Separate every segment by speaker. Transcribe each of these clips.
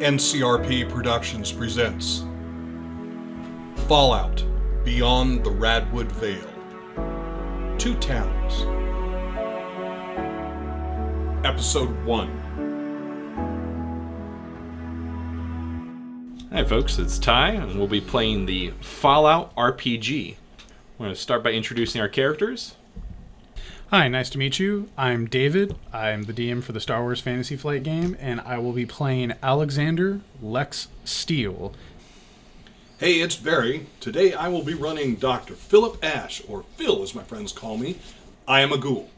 Speaker 1: NCRP Productions presents Fallout Beyond the Rad'wood Vale. Two Towns. Episode 1.
Speaker 2: Hi folks, it's Ty, and we'll be playing the Fallout RPG. We're going to start by introducing our characters.
Speaker 3: Hi, nice to meet you. I'm David. I'm the DM for the Star Wars Fantasy Flight game, and I will be playing Alexander Lex Steele.
Speaker 1: Hey, it's Barry. Today I will be running Dr. Philip Ash, or Phil as my friends call me. I am a ghoul.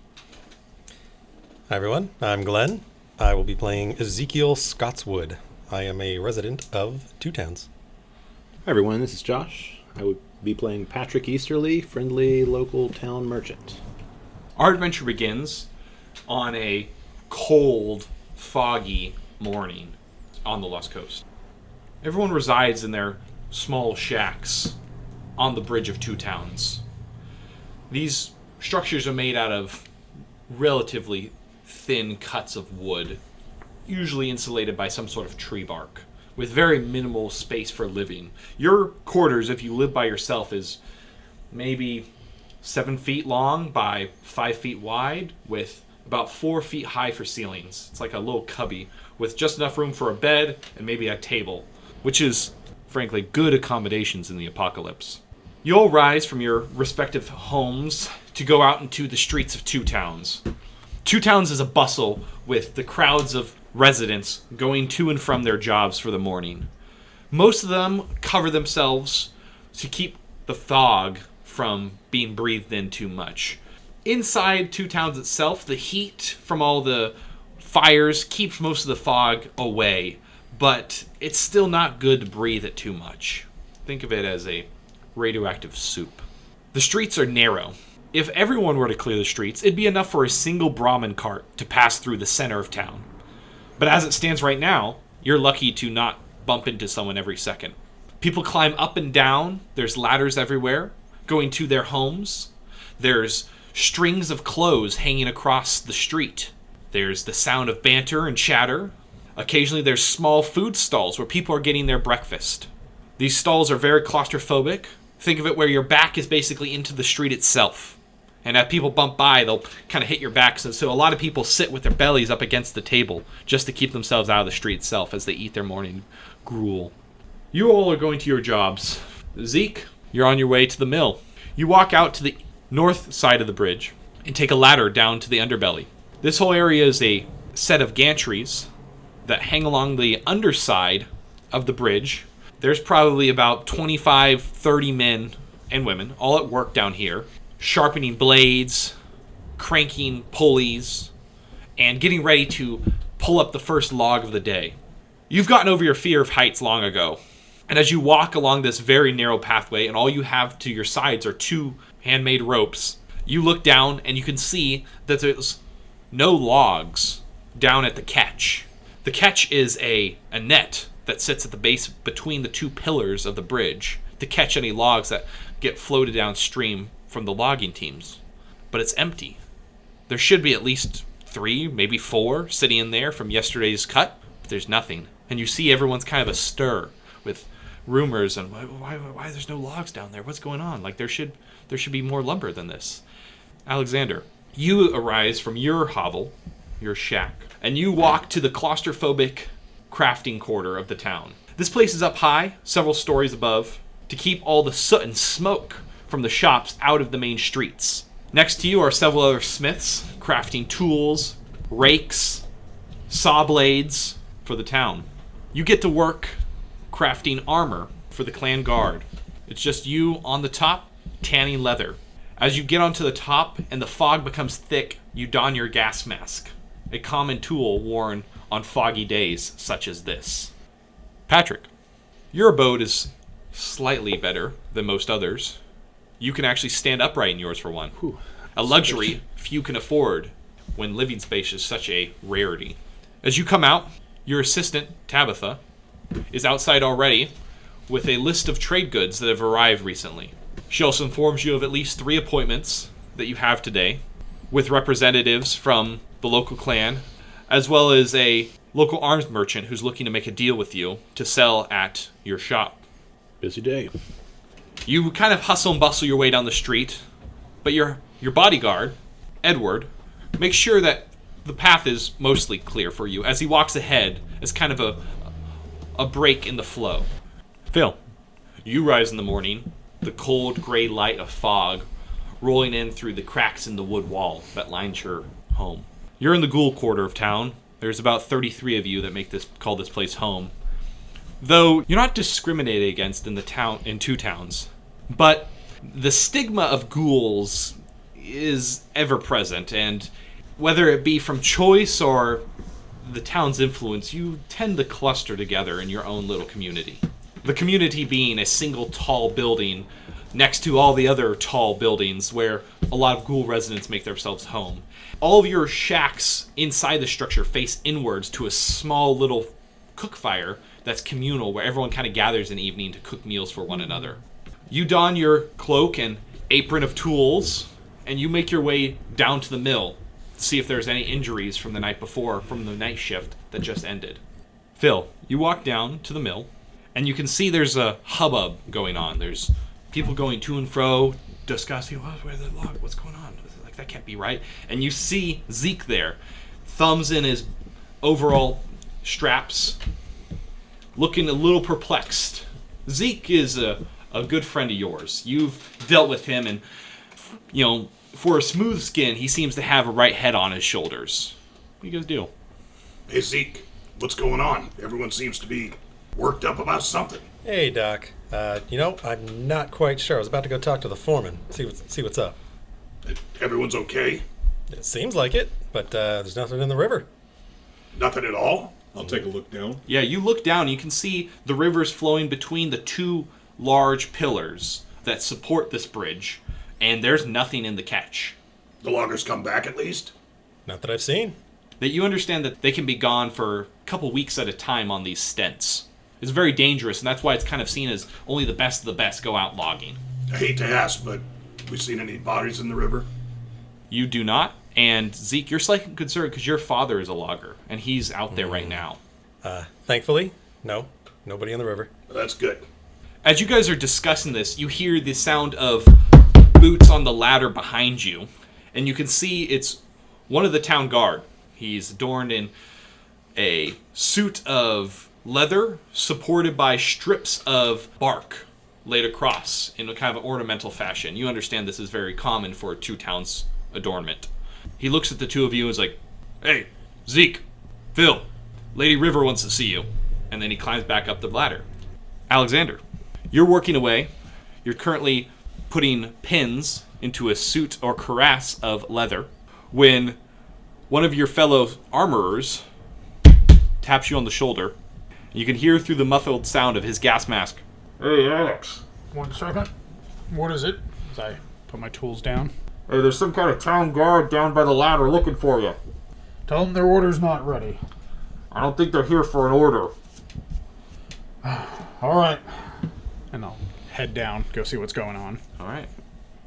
Speaker 4: Hi everyone, I'm Glen. I will be playing Ezekiel Scotswood. I am a resident of Two Towns.
Speaker 5: Hi everyone, this is Josh. I would be playing Patrick Easterly, friendly local town merchant.
Speaker 2: Our adventure begins on a cold, foggy morning on the West Coast. Everyone resides in their small shacks on the bridge of Two Towns. These structures are made out of relatively thin cuts of wood, usually insulated by some sort of tree bark, with very minimal space for living. Your quarters, if you live by yourself, is maybe 7 feet long by 5 feet wide, with about 4 feet high for ceilings. It's like a little cubby with just enough room for a bed and maybe a table, which is, frankly, good accommodations in the apocalypse. You all rise from your respective homes to go out into the streets of Two Towns. Two Towns is a bustle with the crowds of residents going to and from their jobs for the morning. Most of them cover themselves to keep the fog from being breathed in too much. Inside Two Towns itself, the heat from all the fires keeps most of the fog away, but it's still not good to breathe it too much. Think of it as a radioactive soup. The streets are narrow. If everyone were to clear the streets, it'd be enough for a single Brahmin cart to pass through the center of town. But as it stands right now, you're lucky to not bump into someone every second. People climb up and down. There's ladders everywhere going to their homes. There's strings of clothes hanging across the street. There's the sound of banter and chatter. Occasionally there's small food stalls where people are getting their breakfast. These stalls are very claustrophobic. Think of it where your back is basically into the street itself. And as people bump by, they'll kind of hit your back. So a lot of people sit with their bellies up against the table just to keep themselves out of the street itself as they eat their morning gruel. You all are going to your jobs. Zeke, you're on your way to the mill. You walk out to the north side of the bridge and take a ladder down to the underbelly. This whole area is a set of gantries that hang along the underside of the bridge. There's probably about 25, 30 men and women all at work down here, sharpening blades, cranking pulleys, and getting ready to pull up the first log of the day. You've gotten over your fear of heights long ago. And as you walk along this very narrow pathway, and all you have to your sides are 2 handmade ropes, you look down and you can see that there's no logs down at the catch. The catch is a net that sits at the base between the 2 pillars of the bridge to catch any logs that get floated downstream from the logging teams. But it's empty. There should be at least 3, maybe 4 sitting in there from yesterday's cut, but there's nothing. And you see everyone's kind of astir with rumors and why there's no logs down there? What's going on? Like there should be more lumber than this. Alexander, you arise from your hovel, your shack, and you walk to the claustrophobic crafting quarter of the town. This place is up high, several stories above, to keep all the soot and smoke from the shops out of the main streets. Next to you are several other smiths crafting tools, rakes, saw blades for the town. You get to work crafting armor for the clan guard. It's just you on the top, tanning leather. As you get onto the top and the fog becomes thick, you don your gas mask, a common tool worn on foggy days such as this. Patrick, your abode is slightly better than most others. You can actually stand upright in yours for one. A luxury few can afford when living space is such a rarity. As you come out, your assistant, Tabitha, is outside already with a list of trade goods that have arrived recently. She also informs you of at least 3 appointments that you have today with representatives from the local clan, as well as a local arms merchant who's looking to make a deal with you to sell at your shop.
Speaker 5: Busy day.
Speaker 2: You kind of hustle and bustle your way down the street, but your bodyguard, Edward, makes sure that the path is mostly clear for you as he walks ahead as kind of a break in the flow. Phil, you rise in the morning, the cold gray light of fog rolling in through the cracks in the wood wall that lines your home. You're in the ghoul quarter of town. There's about 33 of you that call this place home. Though you're not discriminated against in two towns, but the stigma of ghouls is ever present, and whether it be from choice or the town's influence, you tend to cluster together in your own little community. The community being a single tall building next to all the other tall buildings where a lot of ghoul residents make themselves home. All of your shacks inside the structure face inwards to a small little cook fire that's communal, where everyone kind of gathers in the evening to cook meals for one another. You don your cloak and apron of tools, and you make your way down to the mill to see if there's any injuries from the night before, from the night shift that just ended. Phil, you walk down to the mill, and you can see there's a hubbub going on. There's people going to and fro, discussing, where's the log? What's going on? Like, that can't be right. And you see Zeke there, thumbs in his overall straps, looking a little perplexed. Zeke is a good friend of yours. You've dealt with him, and, for a smooth skin, he seems to have a right head on his shoulders. What do you guys do?
Speaker 1: Hey, Zeke, what's going on? Everyone seems to be worked up about something.
Speaker 4: Hey, Doc. I'm not quite sure. I was about to go talk to the foreman, see what's up.
Speaker 1: Everyone's okay?
Speaker 4: It seems like it, but there's nothing in the river.
Speaker 1: Nothing at all? I'll take a look down.
Speaker 2: Yeah, you look down, and you can see the rivers flowing between the two large pillars that support this bridge, and there's nothing in the catch.
Speaker 1: The loggers come back at least?
Speaker 4: Not that I've seen.
Speaker 2: That you understand that they can be gone for a couple weeks at a time on these stents. It's very dangerous, and that's why it's kind of seen as only the best of the best go out logging.
Speaker 1: I hate to ask, but we seen any bodies in the river?
Speaker 2: You do not, and Zeke, you're slightly concerned because your father is a logger, and he's out there right now.
Speaker 4: Thankfully, no. Nobody in the river.
Speaker 1: That's good.
Speaker 2: As you guys are discussing this, you hear the sound of boots on the ladder behind you, and you can see it's one of the town guard. He's adorned in a suit of leather supported by strips of bark laid across in a kind of ornamental fashion. You understand this is very common for two towns' adornment. He looks at the two of you and is like, "Hey, Zeke, Phil, Lady River wants to see you." And then he climbs back up the ladder. Alexander, you're working away. You're currently putting pins into a suit or cuirass of leather when one of your fellow armorers taps you on the shoulder. You can hear through the muffled sound of his gas mask.
Speaker 3: Hey, Alex. 1 second. What is it? As I put my tools down.
Speaker 2: Hey, there's some kind of town guard down by the ladder looking for you.
Speaker 3: Tell them their order's not ready.
Speaker 2: I don't think they're here for an order.
Speaker 3: All right. And I'll head down, go see what's going on.
Speaker 2: All right.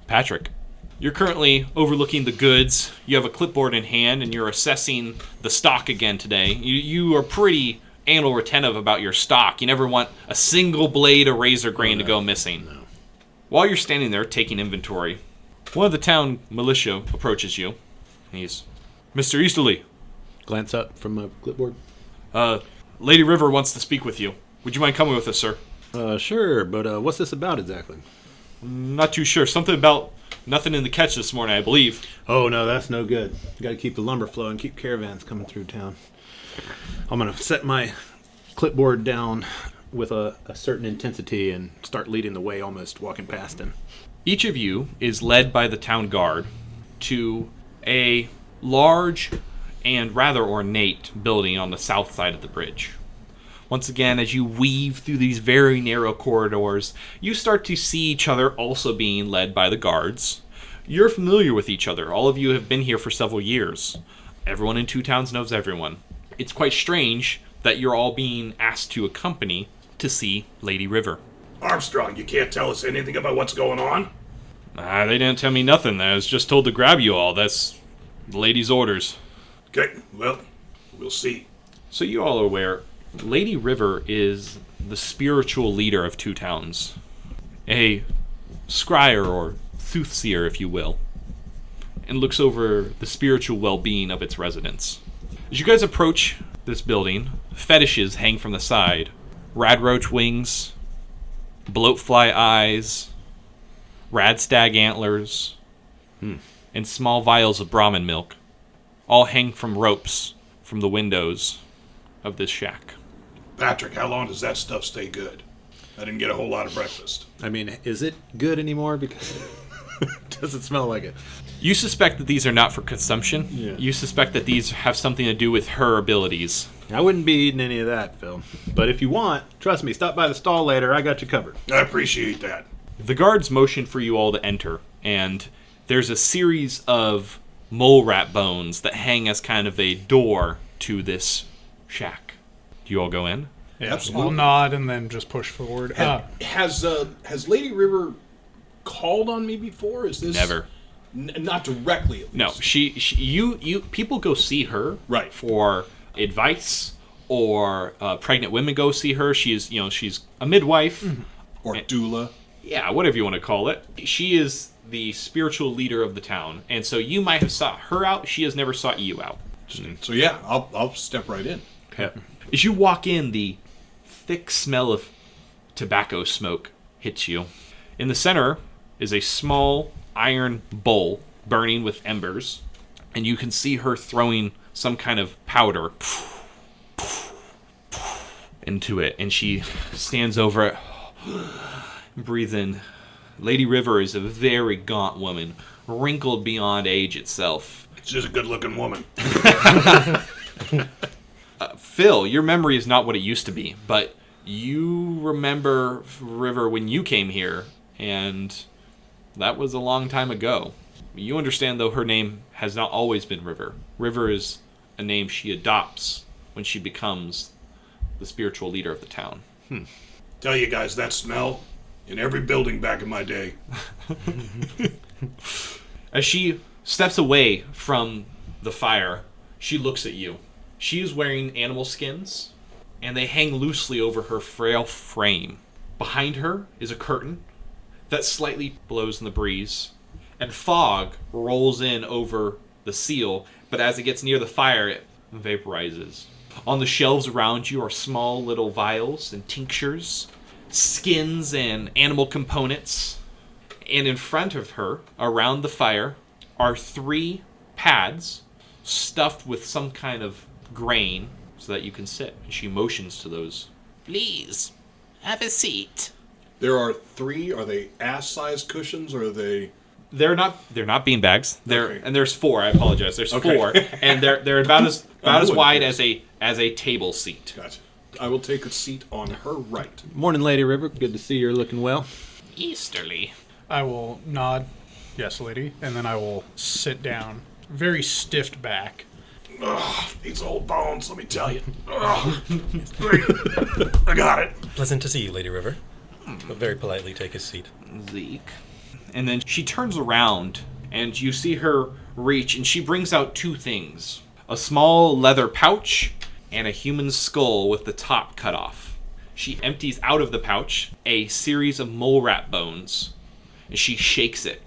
Speaker 2: Patrick, you're currently overlooking the goods. You have a clipboard in hand, and you're assessing the stock again today. You are pretty anal retentive about your stock. You never want a single blade of razor grain to go missing.
Speaker 5: No.
Speaker 2: While you're standing there taking inventory, one of the town militia approaches you. He's, "Mr. Easterly,
Speaker 5: Glance up from my clipboard.
Speaker 2: Lady River wants to speak with you. Would you mind coming with us, sir?"
Speaker 5: Sure, but what's this about exactly?
Speaker 2: Not too sure. Something about nothing in the catch this morning, I believe.
Speaker 5: Oh, no, that's no good. Got to keep the lumber flowing, keep caravans coming through town. I'm going to set my clipboard down with a certain intensity and start leading the way, almost walking past him.
Speaker 2: Each of you is led by the town guard to a large and rather ornate building on the south side of the bridge. Once again, as you weave through these very narrow corridors, you start to see each other also being led by the guards. You're familiar with each other. All of you have been here for several years. Everyone in Two Towns knows everyone. It's quite strange that you're all being asked to accompany to see Lady River.
Speaker 1: Armstrong, you can't tell us anything about what's going on?
Speaker 2: They didn't tell me nothing. I was just told to grab you all. That's the lady's orders.
Speaker 1: Okay, well, we'll see.
Speaker 2: So you all are aware, Lady River is the spiritual leader of two towns. A scryer or soothsayer, if you will, and looks over the spiritual well-being of its residents. As you guys approach this building, fetishes hang from the side. Radroach wings, bloatfly eyes, radstag antlers, and small vials of Brahmin milk all hang from ropes from the windows of this shack.
Speaker 1: Patrick, how long does that stuff stay good? I didn't get a whole lot of breakfast.
Speaker 5: I mean, is it good anymore? Because does it smell like it?
Speaker 2: You suspect that these are not for consumption.
Speaker 5: Yeah.
Speaker 2: You suspect that these have something to do with her abilities.
Speaker 5: I wouldn't be eating any of that, Phil. But if you want, trust me, stop by the stall later. I got you covered.
Speaker 1: I appreciate that.
Speaker 2: The guards motion for you all to enter, and there's a series of mole rat bones that hang as kind of a door to this shack. Do you all go in?
Speaker 3: Yeah,
Speaker 1: Absolutely.
Speaker 3: I'll nod and then just push forward.
Speaker 1: Has Lady River called on me before? Is this
Speaker 2: Never.
Speaker 1: Not directly, at
Speaker 2: No,
Speaker 1: least.
Speaker 2: you people go see her
Speaker 1: Right.
Speaker 2: for advice, or pregnant women go see her. She's a midwife,
Speaker 1: Or doula.
Speaker 2: yeah, whatever you want to call it. She is the spiritual leader of the town, and so you might have sought her out. She has never sought you out.
Speaker 1: So yeah, I'll step right in.
Speaker 2: Okay. As you walk in, the thick smell of tobacco smoke hits you. In the center is a small iron bowl burning with embers, and you can see her throwing some kind of powder into it, and she stands over it, breathe in. Lady River is a very gaunt woman, wrinkled beyond age itself.
Speaker 1: She's a good-looking woman.
Speaker 2: Phil, your memory is not what it used to be, but you remember River when you came here, and that was a long time ago. You understand, though, her name has not always been River. River is a name she adopts when she becomes the spiritual leader of the town.
Speaker 1: Tell you guys, that smell in every building back in my day.
Speaker 2: As she steps away from the fire, she looks at you. She is wearing animal skins, and they hang loosely over her frail frame. Behind her is a curtain that slightly blows in the breeze, and fog rolls in over the seal, but as it gets near the fire, it vaporizes. On the shelves around you are small little vials and tinctures, skins and animal components, and in front of her, around the fire, are 3 pads stuffed with some kind of grain so that you can sit. And she motions to those. Please, have a seat.
Speaker 1: There are 3. Are they ass-sized cushions, or are they...
Speaker 2: They're not beanbags.
Speaker 1: Okay.
Speaker 2: And there's 4. I apologize. There's
Speaker 1: Okay.
Speaker 2: 4, and they're about as
Speaker 1: wouldn't
Speaker 2: wide
Speaker 1: guess.
Speaker 2: as a table seat.
Speaker 1: Gotcha. I will take a seat on her right.
Speaker 5: Morning, Lady River. Good to see you're looking well.
Speaker 2: Easterly.
Speaker 3: I will nod, yes, lady, and then I will sit down, very stiffed back.
Speaker 1: Ugh, these old bones, let me tell you. Ugh. I got it.
Speaker 4: Pleasant to see you, Lady River. But very politely take a seat.
Speaker 2: Zeke. And then she turns around, and you see her reach, and she brings out 2 things. A small leather pouch, and a human skull with the top cut off. She empties out of the pouch a series of mole rat bones, and she shakes it.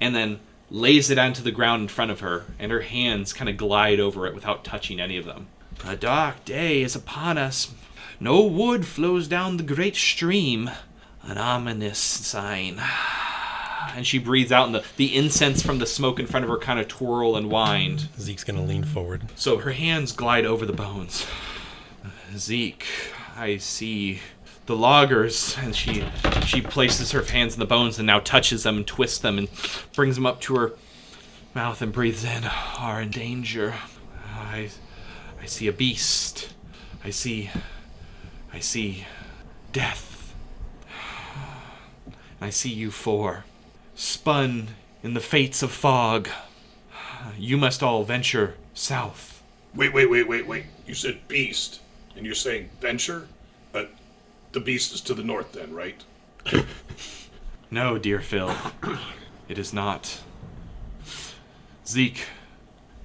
Speaker 2: And then lays it onto the ground in front of her, and her hands kind of glide over it without touching any of them. A dark day is upon us. No wood flows down the great stream. An ominous sign. And she breathes out, and the incense from the smoke in front of her kind of twirl and wind.
Speaker 4: Zeke's gonna lean forward.
Speaker 2: So her hands glide over the bones. Zeke, I see the loggers. And she places her hands in the bones and now touches them and twists them and brings them up to her mouth and breathes in. Are in danger. I see a beast. I see death. I see you 4, spun in the fates of fog. You must all venture south.
Speaker 1: Wait. You said beast, and you're saying venture? But the beast is to the north then, right?
Speaker 2: No, dear Phil, it is not. Zeke,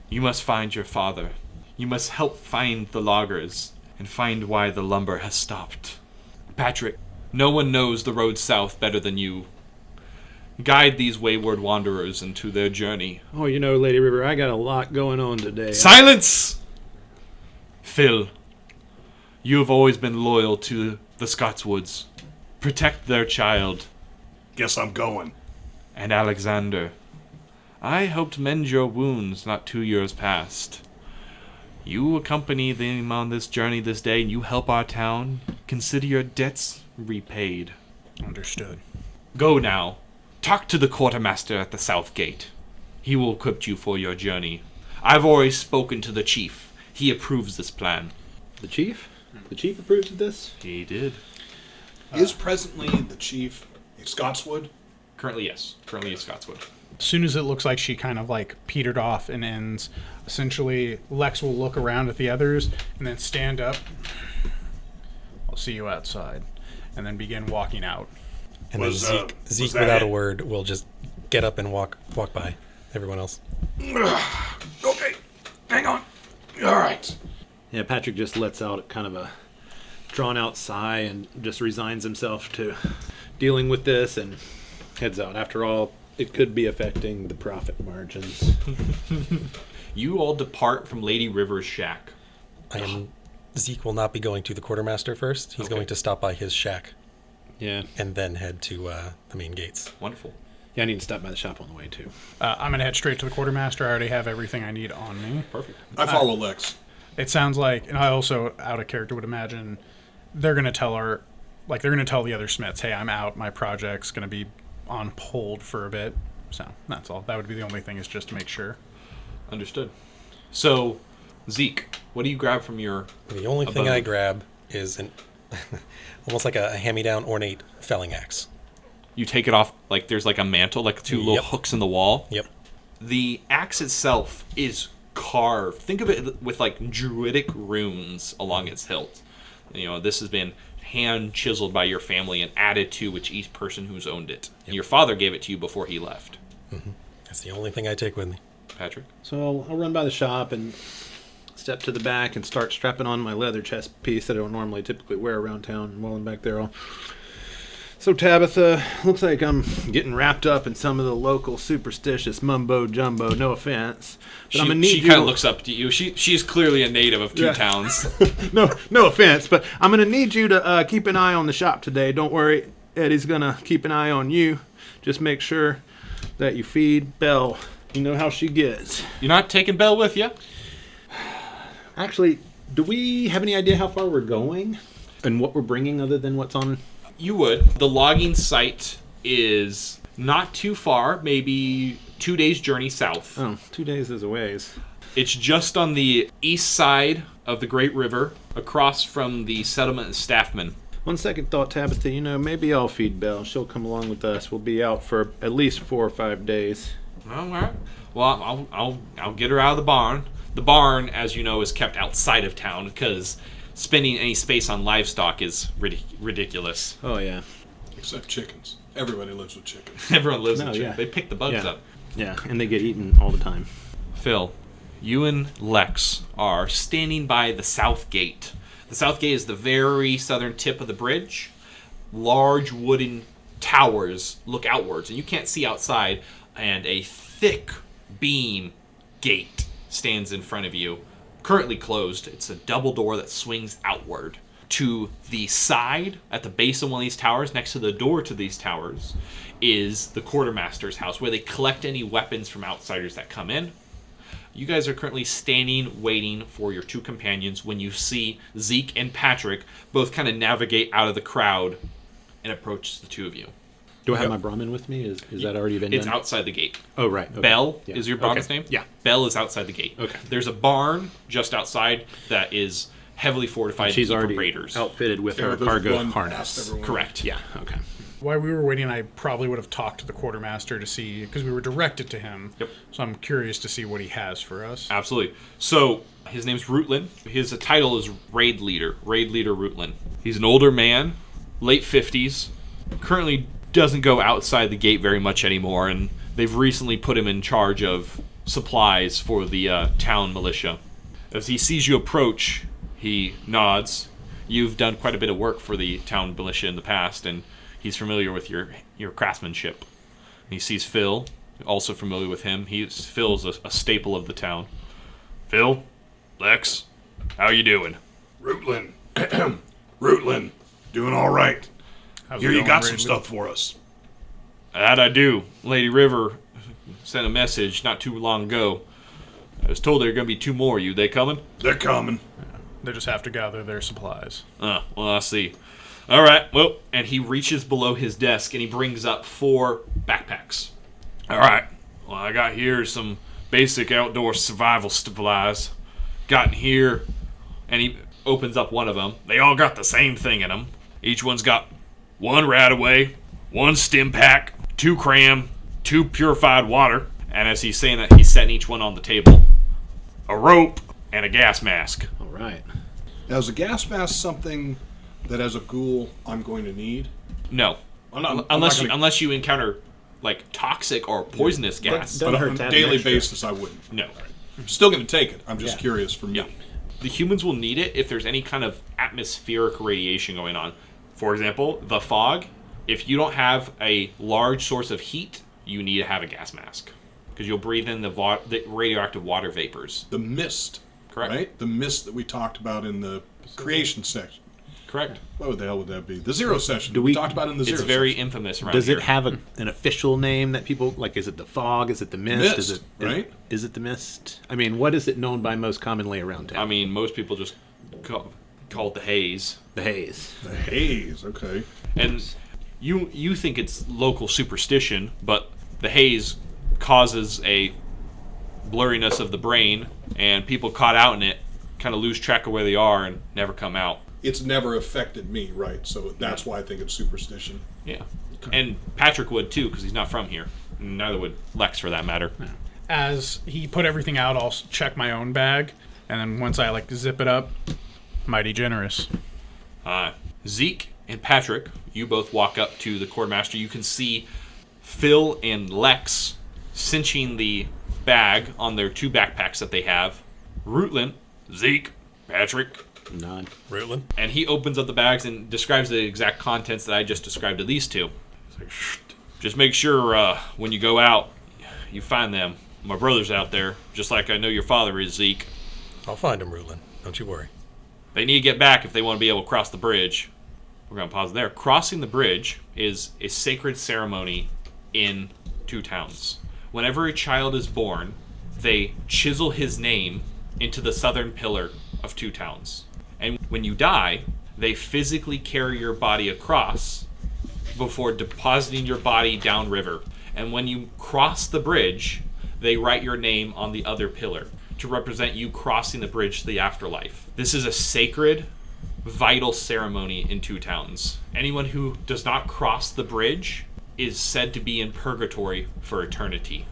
Speaker 2: you must find your father. You must help find the loggers and find why the lumber has stopped. Patrick, no one knows the road south better than you. Guide these wayward wanderers into their journey.
Speaker 5: Oh, Lady River, I got a lot going on today.
Speaker 2: Silence! Phil, you have always been loyal to the Scotswoods. Protect their child.
Speaker 1: Guess I'm going.
Speaker 2: And Alexander, I hoped mend your wounds not 2 years past. You accompany them on this journey this day, and you help our town. Consider your debts repaid.
Speaker 3: Understood.
Speaker 2: Go now. Talk to the quartermaster at the south gate. He will equip you for your journey. I've already spoken to the chief. He approves this plan.
Speaker 5: The chief? The chief approved of this?
Speaker 2: He did.
Speaker 1: Is presently the chief a Scotswood?
Speaker 2: Currently, yes. Currently a Scotswood.
Speaker 3: As soon as it looks like she kind of like petered off and ends, essentially Lex will look around at the others and then stand up. I'll see you outside. And then begin walking out.
Speaker 4: And then Zeke without a word, will just get up and walk by everyone else.
Speaker 1: Okay, hang on. All right.
Speaker 5: Yeah, Patrick just lets out kind of a drawn-out sigh and just resigns himself to dealing with this and heads out. After all, it could be affecting the profit margins.
Speaker 2: You all depart from Lady River's shack.
Speaker 4: Zeke will not be going to the quartermaster first. He's going to stop by his shack.
Speaker 5: Yeah.
Speaker 4: And then head to the main gates.
Speaker 2: Wonderful.
Speaker 5: Yeah, I need to stop by the shop on the way, too.
Speaker 3: I'm going to head straight to the quartermaster. I already have everything I need on me.
Speaker 2: Perfect.
Speaker 1: I follow Lex.
Speaker 3: It sounds like, and I also, out of character, would imagine they're going to tell her, like, they're going to tell the other Smiths, hey, I'm out. My project's going to be on hold for a bit. So, that's all. That would be the only thing, is just to make sure.
Speaker 2: Understood. So, Zeke, what do you grab from your
Speaker 4: The only thing I grab is an almost like a hand-me-down ornate felling axe.
Speaker 2: You take it off, like there's like a mantle, like two little hooks in the wall.
Speaker 4: Yep.
Speaker 2: The axe itself is carved. Think of it with like druidic runes along its hilt. This has been hand chiseled by your family and added to which each person who's owned it.
Speaker 4: Yep.
Speaker 2: Your father gave it to you before he left.
Speaker 4: Mm-hmm. That's the only thing I take with me.
Speaker 2: Patrick?
Speaker 5: So I'll run by the shop and step to the back and start strapping on my leather chest piece that I don't normally typically wear around town. And while I'm back there, So Tabitha, looks like I'm getting wrapped up in some of the local superstitious mumbo jumbo. No offense, but I'm gonna need
Speaker 2: she
Speaker 5: you.
Speaker 2: kind of looks up to you. She's clearly a native of two towns.
Speaker 5: No offense, but I'm gonna need you to keep an eye on the shop today. Don't worry, Eddie's gonna keep an eye on you. Just make sure that you feed Belle. You know how she gets.
Speaker 2: You're not taking Belle with you?
Speaker 5: Actually, do we have any idea how far we're going and what we're bringing other than what's on?
Speaker 2: You would. The logging site is not too far, maybe 2 days' journey south.
Speaker 5: Oh, 2 days is a ways.
Speaker 2: It's just on the east side of the Great River, across from the settlement of Staffman.
Speaker 5: One second thought, Tabitha, maybe I'll feed Belle. She'll come along with us. We'll be out for at least 4 or 5 days.
Speaker 2: All right. Well, I'll get her out of the barn. The barn, as you know, is kept outside of town because spending any space on livestock is ridiculous.
Speaker 5: Oh, yeah.
Speaker 1: Except chickens. Everybody lives with chickens.
Speaker 2: Everyone lives in
Speaker 5: No,
Speaker 2: chickens.
Speaker 5: yeah.
Speaker 2: They pick the bugs up.
Speaker 5: Yeah, and they get eaten all the time.
Speaker 2: Phil, you and Lex are standing by the south gate. The south gate is the very southern tip of the bridge. Large wooden towers look outwards, and you can't see outside, and a thick beam gate stands in front of you, currently closed. It's a double door that swings outward. To the side, at the base of one of these towers, next to the door to these towers, is the quartermaster's house, where they collect any weapons from outsiders that come in. You guys are currently standing, waiting for your two companions when you see Zeke and Patrick both kind of navigate out of the crowd and approach the two of you.
Speaker 5: Do I have my Brahmin with me? Is that already been
Speaker 2: It's
Speaker 5: done?
Speaker 2: outside the gate.
Speaker 5: Oh, right. Okay.
Speaker 2: Belle
Speaker 5: Yeah.
Speaker 2: is your Brahmin's
Speaker 5: Okay.
Speaker 2: name?
Speaker 5: Yeah.
Speaker 2: Belle is outside the gate.
Speaker 5: Okay.
Speaker 2: There's a barn just outside that is heavily fortified
Speaker 5: She's
Speaker 2: for
Speaker 5: already
Speaker 2: raiders.
Speaker 5: outfitted with
Speaker 1: Yeah,
Speaker 5: her
Speaker 1: there's
Speaker 5: cargo
Speaker 1: one
Speaker 5: harness.
Speaker 1: past everyone.
Speaker 2: Correct.
Speaker 5: Yeah, okay.
Speaker 3: While we were waiting, I probably would have talked to the quartermaster to see, because we were directed to him.
Speaker 2: Yep.
Speaker 3: So I'm curious to see what he has for us.
Speaker 2: Absolutely. So, his name's Rootlin. His title is Raid Leader Rootlin. He's an older man, late 50s, currently doesn't go outside the gate very much anymore, and they've recently put him in charge of supplies for the town militia. As he sees you approach, he nods. You've done quite a bit of work for the town militia in the past, and he's familiar with your craftsmanship. He sees Phil, also familiar with him. Phil's a staple of the town. Phil, Lex, how you doing?
Speaker 1: Rutland. Rutland. Doing all right.
Speaker 3: How's
Speaker 1: Here
Speaker 3: it
Speaker 1: you
Speaker 3: going,
Speaker 1: got some
Speaker 3: Rad'wood?
Speaker 1: stuff for us.
Speaker 2: That I do. Lady River sent a message not too long ago. I was told there are going to be 2 more of you. They coming?
Speaker 1: They're coming.
Speaker 3: They just have to gather their supplies.
Speaker 2: Well, I see. All right, well, and he reaches below his desk and he brings up 4 backpacks. All right, well, I got here some basic outdoor survival supplies. Got in here, and he opens up one of them. They all got the same thing in them. Each one's got 1 Rad'wood, 1 stim pack, 2 cram, 2 purified water. And as he's saying that, he's setting each one on the table. A rope and a gas mask.
Speaker 5: All right.
Speaker 1: Now, is a gas mask something that as a ghoul I'm going to need?
Speaker 2: No,
Speaker 1: I'm not
Speaker 2: unless you encounter like toxic or poisonous gas.
Speaker 5: Doesn't
Speaker 1: But
Speaker 5: hurt
Speaker 1: on
Speaker 5: to
Speaker 1: a
Speaker 5: have an
Speaker 1: daily
Speaker 5: extra.
Speaker 1: basis, I wouldn't.
Speaker 2: No.
Speaker 1: I'm still going to take it. I'm just
Speaker 5: Yeah.
Speaker 1: curious for me.
Speaker 2: Yeah. The humans will need it if there's any kind of atmospheric radiation going on. For example, the fog. If you don't have a large source of heat, you need to have a gas mask because you'll breathe in the radioactive water vapors.
Speaker 1: The mist.
Speaker 2: Correct.
Speaker 1: Right? The mist that we talked about in the creation section.
Speaker 2: Correct.
Speaker 1: What the hell would that be? The zero session.
Speaker 5: Do
Speaker 1: we
Speaker 5: we-
Speaker 1: talked about in the zero
Speaker 2: It's very
Speaker 1: session.
Speaker 2: infamous around
Speaker 5: Does
Speaker 2: here.
Speaker 5: it have an official name that people like? Is it the fog? Is it the mist?
Speaker 1: Mist,
Speaker 5: is it
Speaker 1: right?
Speaker 5: Is it the mist? I mean, what is it known by most commonly around town?
Speaker 2: I mean, most people just call it the haze.
Speaker 5: the haze.
Speaker 1: The haze. Okay.
Speaker 2: And you think it's local superstition, but the haze causes a blurriness of the brain, and people caught out in it kind of lose track of where they are and never come out.
Speaker 1: It's never affected me, right? So that's why I think it's superstition.
Speaker 2: Yeah. And Patrick would too, because he's not from here. Neither would Lex, for that matter.
Speaker 3: As he put everything out, I'll check my own bag, and then once I zip it up, mighty generous.
Speaker 2: Zeke and Patrick, you both walk up to the quartermaster. You can see Phil and Lex cinching the bag on their 2 backpacks that they have. Rutland, Zeke, Patrick,
Speaker 5: None.
Speaker 4: Rutland.
Speaker 2: and he opens up the bags and describes the exact contents that I just described to these 2. He's like, "Shh, just make sure when you go out, you find them. My brother's out there, just like I know your father is, Zeke.
Speaker 4: I'll find him, Rutland. Don't you worry.
Speaker 2: They need to get back if they want to be able to cross the bridge." We're going to pause there. Crossing the bridge is a sacred ceremony in 2 towns. Whenever a child is born, they chisel his name into the southern pillar of 2 towns. And when you die, they physically carry your body across before depositing your body downriver. And when you cross the bridge, they write your name on the other pillar to represent you crossing the bridge to the afterlife. This is a sacred, vital ceremony in 2 towns. Anyone who does not cross the bridge is said to be in purgatory for eternity.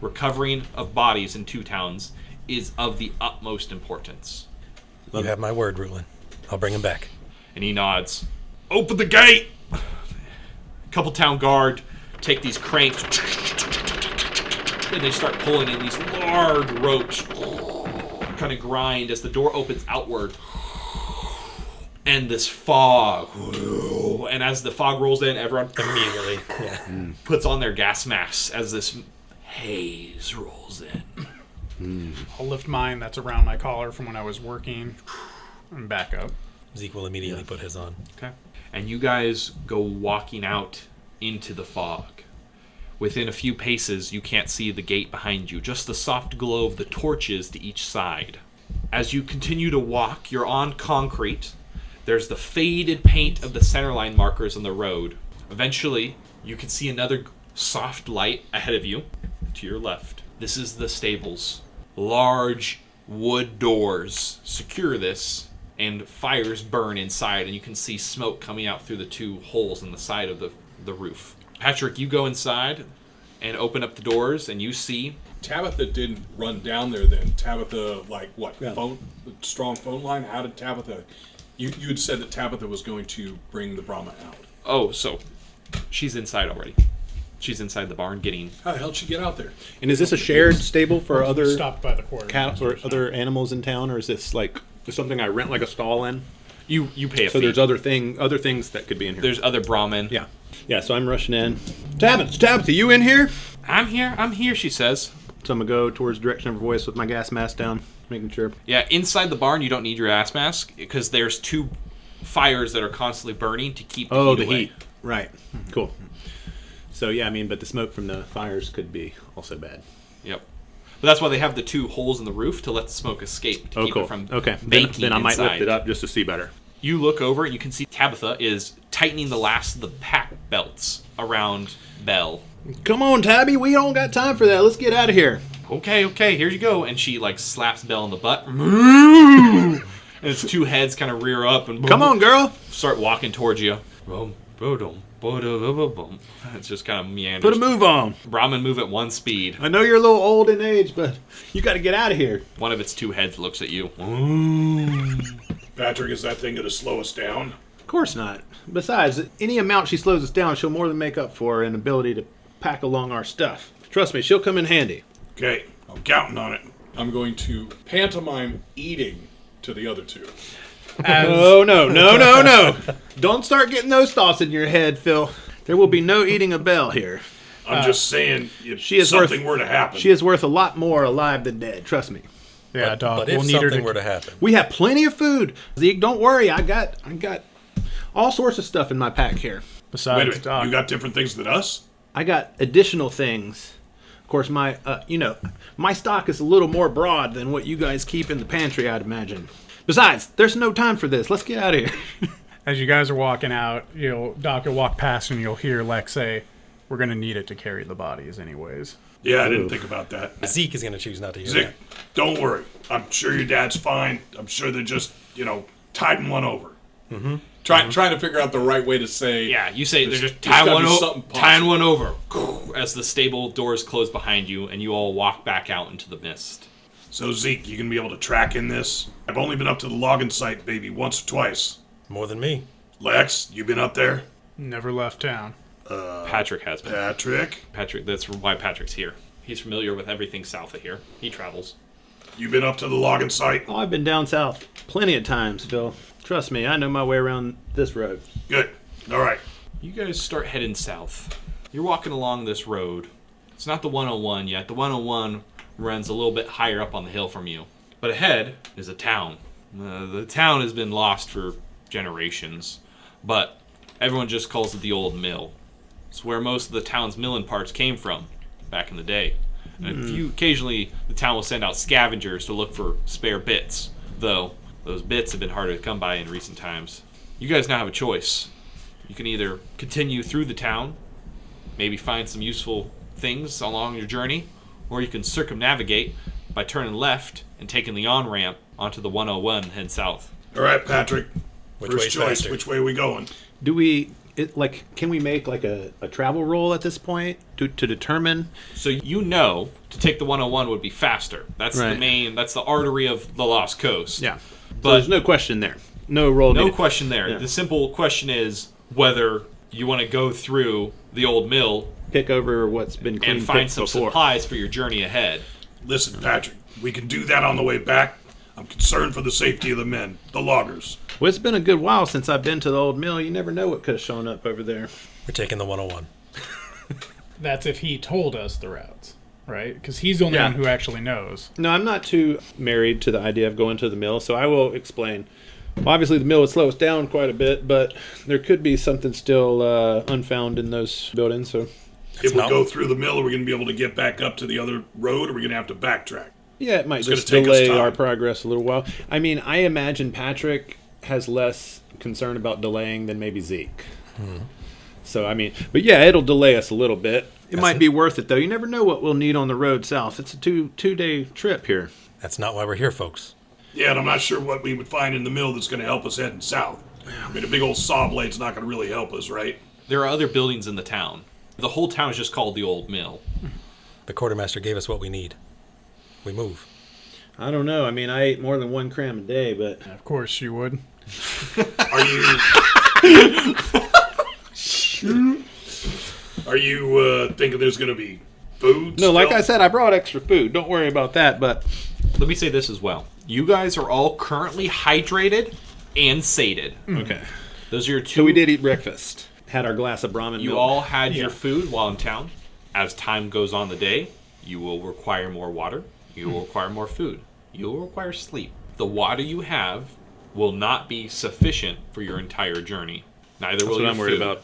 Speaker 2: Recovering of bodies in 2 towns is of the utmost importance.
Speaker 4: You have my word, Rutland. I'll bring him back.
Speaker 2: And he nods. Open the gate! Couple town guard take these cranks and they start pulling in these large ropes, kind of grind as the door opens outward. And this fog, and as the fog rolls in, everyone
Speaker 4: Immediately. Yeah.
Speaker 2: puts on their gas masks as this haze rolls in.
Speaker 3: I'll lift mine that's around my collar from when I was working and back up.
Speaker 4: Zeke will immediately put his on.
Speaker 2: Okay. And you guys go walking out into the fog. Within a few paces, you can't see the gate behind you, just the soft glow of the torches to each side. As you continue to walk, you're on concrete. There's the faded paint of the centerline markers on the road. Eventually, you can see another soft light ahead of you, to your left. This is the stables. Large wood doors secure this, and fires burn inside, and you can see smoke coming out through the 2 holes in the side of the roof. Patrick, you go inside and open up the doors, and you see...
Speaker 1: Tabitha didn't run down there then. Tabitha,
Speaker 5: Yeah.
Speaker 1: phone, strong phone line? How did Tabitha... You had said that Tabitha was going to bring the Brahma out.
Speaker 2: Oh, so she's inside already. She's inside the barn getting...
Speaker 1: How the hell did she get out there?
Speaker 5: And is this a shared stable for
Speaker 3: We
Speaker 5: other
Speaker 3: stopped by the quarter.
Speaker 5: cattle or other animals in town, or is this like something I rent like a stall in?
Speaker 2: You pay a
Speaker 5: So
Speaker 2: fee.
Speaker 5: there's other things that could be in here.
Speaker 2: There's other Brahmin.
Speaker 5: Yeah. So I'm rushing in. Tabitha, you in here?
Speaker 2: I'm here, she says.
Speaker 5: So I'm gonna go towards the direction of her voice with my gas mask down, making sure.
Speaker 2: Yeah, inside the barn, you don't need your ass mask because there's 2 fires that are constantly burning to keep the heat away.
Speaker 5: Heat. Right. Cool. So yeah, I mean, but the smoke from the fires could be also bad.
Speaker 2: Yep. But that's why they have the 2 holes in the roof to let the smoke escape to keep
Speaker 5: Cool.
Speaker 2: it from
Speaker 5: Okay.
Speaker 2: baking
Speaker 5: Then I might
Speaker 2: inside.
Speaker 5: lift it up just to see better.
Speaker 2: You look over and you can see Tabitha is tightening the last of the pack belts around Belle.
Speaker 5: Come on, Tabby. We don't got time for that. Let's get out of here.
Speaker 2: Okay, here you go. And she like slaps Belle in the butt. And its 2 heads kind of rear up and
Speaker 5: Come on, girl.
Speaker 2: start walking towards you. It's just kind of meanders.
Speaker 5: Put a move on.
Speaker 2: Brahmin move at 1 speed.
Speaker 5: I know you're a little old in age, but you got to get out of here.
Speaker 2: One of its 2 heads looks at you.
Speaker 1: Patrick, is that thing going to slow us down?
Speaker 5: Of course not. Besides, any amount she slows us down, she'll more than make up for in ability to pack along our stuff. Trust me, she'll come in handy.
Speaker 1: Okay, I'm counting on it. I'm going to pantomime eating to the other 2.
Speaker 5: Oh, no. Don't start getting those thoughts in your head, Phil. There will be no eating a Belle here.
Speaker 1: I'm just saying, if
Speaker 5: she is
Speaker 1: something were to happen.
Speaker 5: She is worth a lot more alive than dead. Trust me.
Speaker 3: Yeah, dog.
Speaker 4: But
Speaker 3: We'll
Speaker 4: if
Speaker 3: need her
Speaker 4: something
Speaker 3: to.
Speaker 4: were to happen,
Speaker 5: We have plenty of food. Zeke, don't worry. I got all sorts of stuff in my pack here.
Speaker 1: Wait a
Speaker 3: Besides,
Speaker 1: minute,
Speaker 3: dog.
Speaker 1: you got different things than us?
Speaker 5: I got additional things. Of course, my my stock is a little more broad than what you guys keep in the pantry, I'd imagine. Besides, there's no time for this. Let's get out of here.
Speaker 3: As you guys are walking out, Doc will walk past and you'll hear Lex say, "We're gonna need it to carry the bodies, anyways."
Speaker 1: Yeah, I didn't think about that.
Speaker 4: Zeke is going to choose not to hear
Speaker 1: Zeke,
Speaker 4: that.
Speaker 1: don't worry. I'm sure your dad's fine. I'm sure they're just, tiding one over. Mm-hmm. Trying to figure out the right way to say.
Speaker 2: Yeah, you say they're
Speaker 1: There's-
Speaker 2: just
Speaker 1: there's gotta be something
Speaker 2: tying one over as the stable doors close behind you and you all walk back out into the mist.
Speaker 1: So, Zeke, you can be able to track in this? I've only been up to the logging site, baby, once or twice.
Speaker 4: More than me.
Speaker 1: Lex, you been up there?
Speaker 3: Never left town.
Speaker 2: Patrick has been.
Speaker 1: Patrick,
Speaker 2: That's why Patrick's here. He's familiar with everything south of here. He travels.
Speaker 1: you been up to the logging site?
Speaker 5: Oh, I've been down south plenty of times, Phil. Trust me, I know my way around this road.
Speaker 1: Good. All right.
Speaker 2: You guys start heading south. You're walking along this road. It's not the 101 yet. The 101 runs a little bit higher up on the hill from you. But ahead is a town. The town has been lost for generations, but everyone just calls it the Old Mill. It's where most of the town's milling parts came from back in the day. And occasionally, the town will send out scavengers to look for spare bits, though those bits have been harder to come by in recent times. You guys now have a choice. You can either continue through the town, maybe find some useful things along your journey, or you can circumnavigate by turning left and taking the on-ramp onto the 101 and head south.
Speaker 1: All right, Patrick.
Speaker 4: Which
Speaker 1: First
Speaker 4: way's
Speaker 1: choice.
Speaker 4: faster?
Speaker 1: Which way are we going?
Speaker 5: Do we can we make like a travel roll at this point to determine?
Speaker 2: So you know to take the 101 would be faster. That's
Speaker 5: Right.
Speaker 2: that's the artery of the Lost Coast.
Speaker 5: Yeah.
Speaker 2: But
Speaker 5: So there's no question there. No roll.
Speaker 2: no
Speaker 5: needed.
Speaker 2: question there.
Speaker 5: Yeah.
Speaker 2: The simple question is whether you want to go through the old mill
Speaker 5: Pick over what's been clean
Speaker 2: and find
Speaker 5: picked
Speaker 2: some
Speaker 5: before.
Speaker 2: supplies for your journey ahead.
Speaker 1: Listen, Patrick, we can do that on the way back. I'm concerned for the safety of the men, the loggers.
Speaker 5: Well, it's been a good while since I've been to the old mill. You never know what could have shown up over there.
Speaker 4: We're taking the 101.
Speaker 3: That's if he told us the routes, right? Because he's the only
Speaker 5: Yeah.
Speaker 3: one who actually knows.
Speaker 5: No, I'm not too married to the idea of going to the mill, so I will explain. Well, obviously, the mill would slow us down quite a bit, but there could be something still unfound in those buildings. So,
Speaker 1: If we
Speaker 4: not-
Speaker 1: go through the mill, are we going to be able to get back up to the other road, or are we going to have to backtrack?
Speaker 5: yeah, it might
Speaker 1: It's
Speaker 5: just
Speaker 1: gonna take us
Speaker 5: delay
Speaker 1: time.
Speaker 5: our progress a little while. I mean, I imagine Patrick has less concern about delaying than maybe Zeke. So, I mean, but yeah, it'll delay us a little bit. It might be worth it, though. You never know what we'll need on the road south. It's a two-day trip here.
Speaker 4: That's not why we're here, folks.
Speaker 1: Yeah, and I'm not sure what we would find in the mill that's going to help us heading south. I mean, a big old saw blade's not going to really help us, right?
Speaker 2: There are other buildings in the town. The whole town is just called the Old Mill.
Speaker 4: The quartermaster gave us what we need. We move.
Speaker 5: I don't know. I mean, I ate more than one cram a day, but
Speaker 3: Of course you would.
Speaker 1: Are you... Are you thinking there's going to be food?
Speaker 5: No, like
Speaker 1: still?
Speaker 5: I said, I brought extra food. Don't worry about that, but...
Speaker 2: Let me say this as well. You guys are all currently hydrated and sated.
Speaker 5: Okay.
Speaker 2: Those are your two.
Speaker 5: So we did eat breakfast. Had our glass of Brahmin
Speaker 2: You
Speaker 5: milk.
Speaker 2: all had your food while in town. As time goes on the day, you will require more water. You will require more food. You will require sleep. The water you have will not be sufficient for your entire journey. Neither
Speaker 5: That's
Speaker 2: will
Speaker 5: what
Speaker 2: your
Speaker 5: I'm worried
Speaker 2: food.
Speaker 5: about.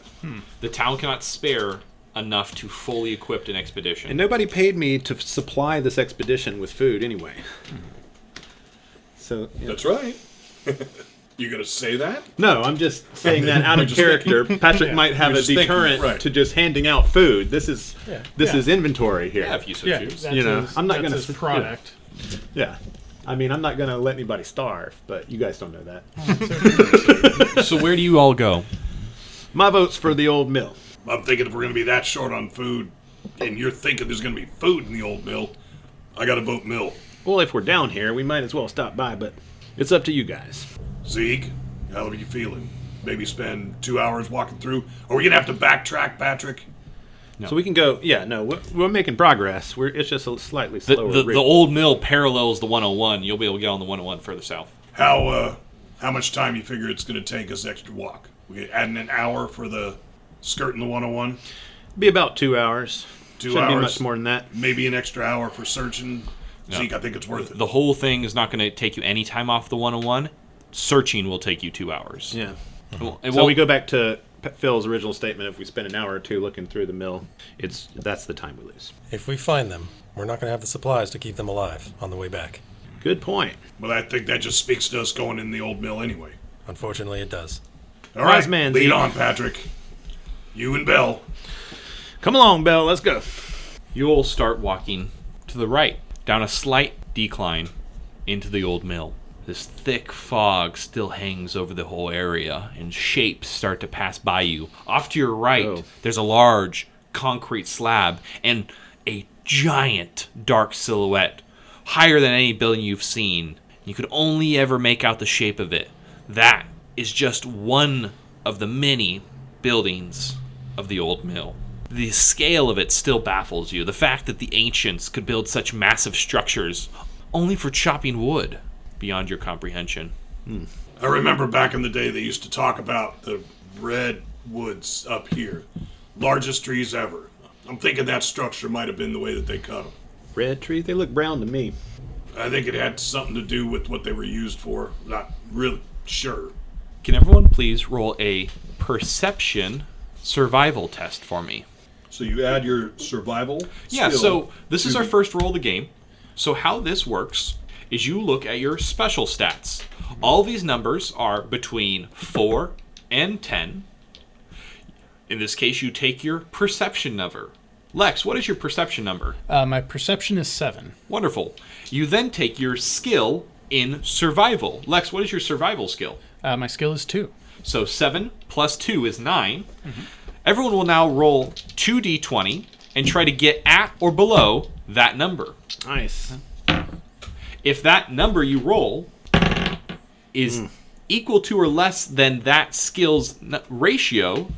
Speaker 2: The town cannot spare enough to fully equip an expedition.
Speaker 5: And nobody paid me to supply this expedition with food anyway. So yeah.
Speaker 1: That's right. You going to say that?
Speaker 5: No, I'm just saying that out of
Speaker 1: Just
Speaker 5: character. Patrick might have
Speaker 1: You're
Speaker 5: a
Speaker 1: just thinking,
Speaker 5: deterrent
Speaker 1: right.
Speaker 5: to just handing out food. This is
Speaker 3: Yeah.
Speaker 5: inventory here.
Speaker 2: yeah, if you so
Speaker 3: Yeah,
Speaker 2: choose.
Speaker 3: that's
Speaker 5: You know,
Speaker 3: his,
Speaker 5: I'm not
Speaker 3: that's
Speaker 5: gonna
Speaker 3: his
Speaker 5: s-
Speaker 3: product.
Speaker 5: Yeah. I mean, I'm not going to let anybody starve, but you guys don't know that.
Speaker 2: So where do you all go?
Speaker 5: My vote's for the old mill.
Speaker 1: I'm thinking if we're going to be that short on food, and you're thinking there's going to be food in the old mill, I got to vote mill.
Speaker 5: Well, if we're down here, we might as well stop by, but it's up to you guys.
Speaker 1: Zeke, how are you feeling? Maybe spend 2 hours walking through? Are we going to have to backtrack, Patrick?
Speaker 2: No.
Speaker 5: So we can go, we're making progress. It's just a slightly
Speaker 2: The,
Speaker 5: slower
Speaker 2: the
Speaker 5: rate.
Speaker 2: old mill parallels the 101. You'll be able to get on the 101 further south.
Speaker 1: How much time you figure it's going to take us extra walk? We adding an hour for the skirting the 101?
Speaker 5: Be about 2 hours.
Speaker 1: 2
Speaker 5: Shouldn't be
Speaker 1: hours.
Speaker 5: much more than that.
Speaker 1: Maybe an extra hour for searching.
Speaker 2: No.
Speaker 1: Zeke, I think it's worth it.
Speaker 2: The whole thing is not going to take you any time off the 101. Searching will take you 2 hours.
Speaker 5: Yeah.
Speaker 2: It
Speaker 5: So
Speaker 2: won't-
Speaker 5: we go back to Phil's original statement. If we spend an hour or two looking through the mill, that's the time we lose.
Speaker 4: If we find them, we're not going to have the supplies to keep them alive on the way back.
Speaker 5: Good point.
Speaker 1: Well, I think that just speaks to us going in the old mill anyway.
Speaker 4: Unfortunately, it does.
Speaker 1: All right,
Speaker 5: Wise man,
Speaker 1: lead
Speaker 5: Zeke.
Speaker 1: on, Patrick. You and Bell.
Speaker 5: Come along, Belle. Let's go.
Speaker 2: You'll start walking to the right, down a slight decline into the old mill. This thick fog still hangs over the whole area, and shapes start to pass by you. Off to your right,
Speaker 5: Oh.
Speaker 2: there's a large concrete slab and a giant dark silhouette, higher than any building you've seen. You could only ever make out the shape of it. That is just one of the many buildings of the old mill. The scale of it still baffles you. The fact that the ancients could build such massive structures only for chopping wood, beyond your comprehension.
Speaker 1: I remember back in the day they used to talk about the redwoods up here. Largest trees ever. I'm thinking that structure might have been the way that they cut them.
Speaker 5: Red trees, they look brown to me.
Speaker 1: I think it had something to do with what they were used for. Not really sure.
Speaker 2: Can everyone please roll a perception survival test for me?
Speaker 1: So you add your survival
Speaker 2: Yeah,
Speaker 1: skill
Speaker 2: so this is
Speaker 1: to
Speaker 2: our
Speaker 1: the-
Speaker 2: first roll of the game. So how this works is you look at your special stats. All these numbers are between 4 and 10. In this case, you take your perception number. Lex, what is your perception number?
Speaker 3: My perception is 7.
Speaker 2: Wonderful. You then take your skill in survival. Lex, what is your survival skill?
Speaker 3: My skill is 2.
Speaker 2: So 7 plus 2 is 9. Everyone will now roll 2d20 and try to get at or below that number.
Speaker 5: Nice.
Speaker 2: If that number you roll is equal to or less than that skill's ratio,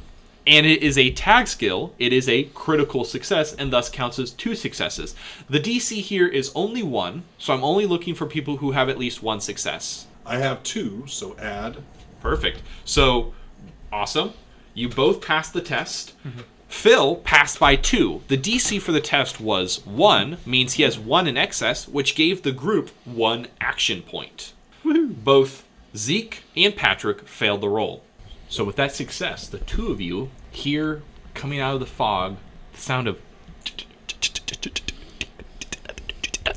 Speaker 2: and it is a tag skill, it is a critical success and thus counts as 2 successes. The DC here is only 1, so I'm only looking for people who have at least 1 success.
Speaker 1: I have 2, so add.
Speaker 2: Perfect. So, awesome. You both passed the test. Phil passed by 2. The DC for the test was 1, means he has 1 in excess, which gave the group 1 action point. Both Zeke and Patrick failed the roll. So with that success, the two of you hear coming out of the fog the sound of...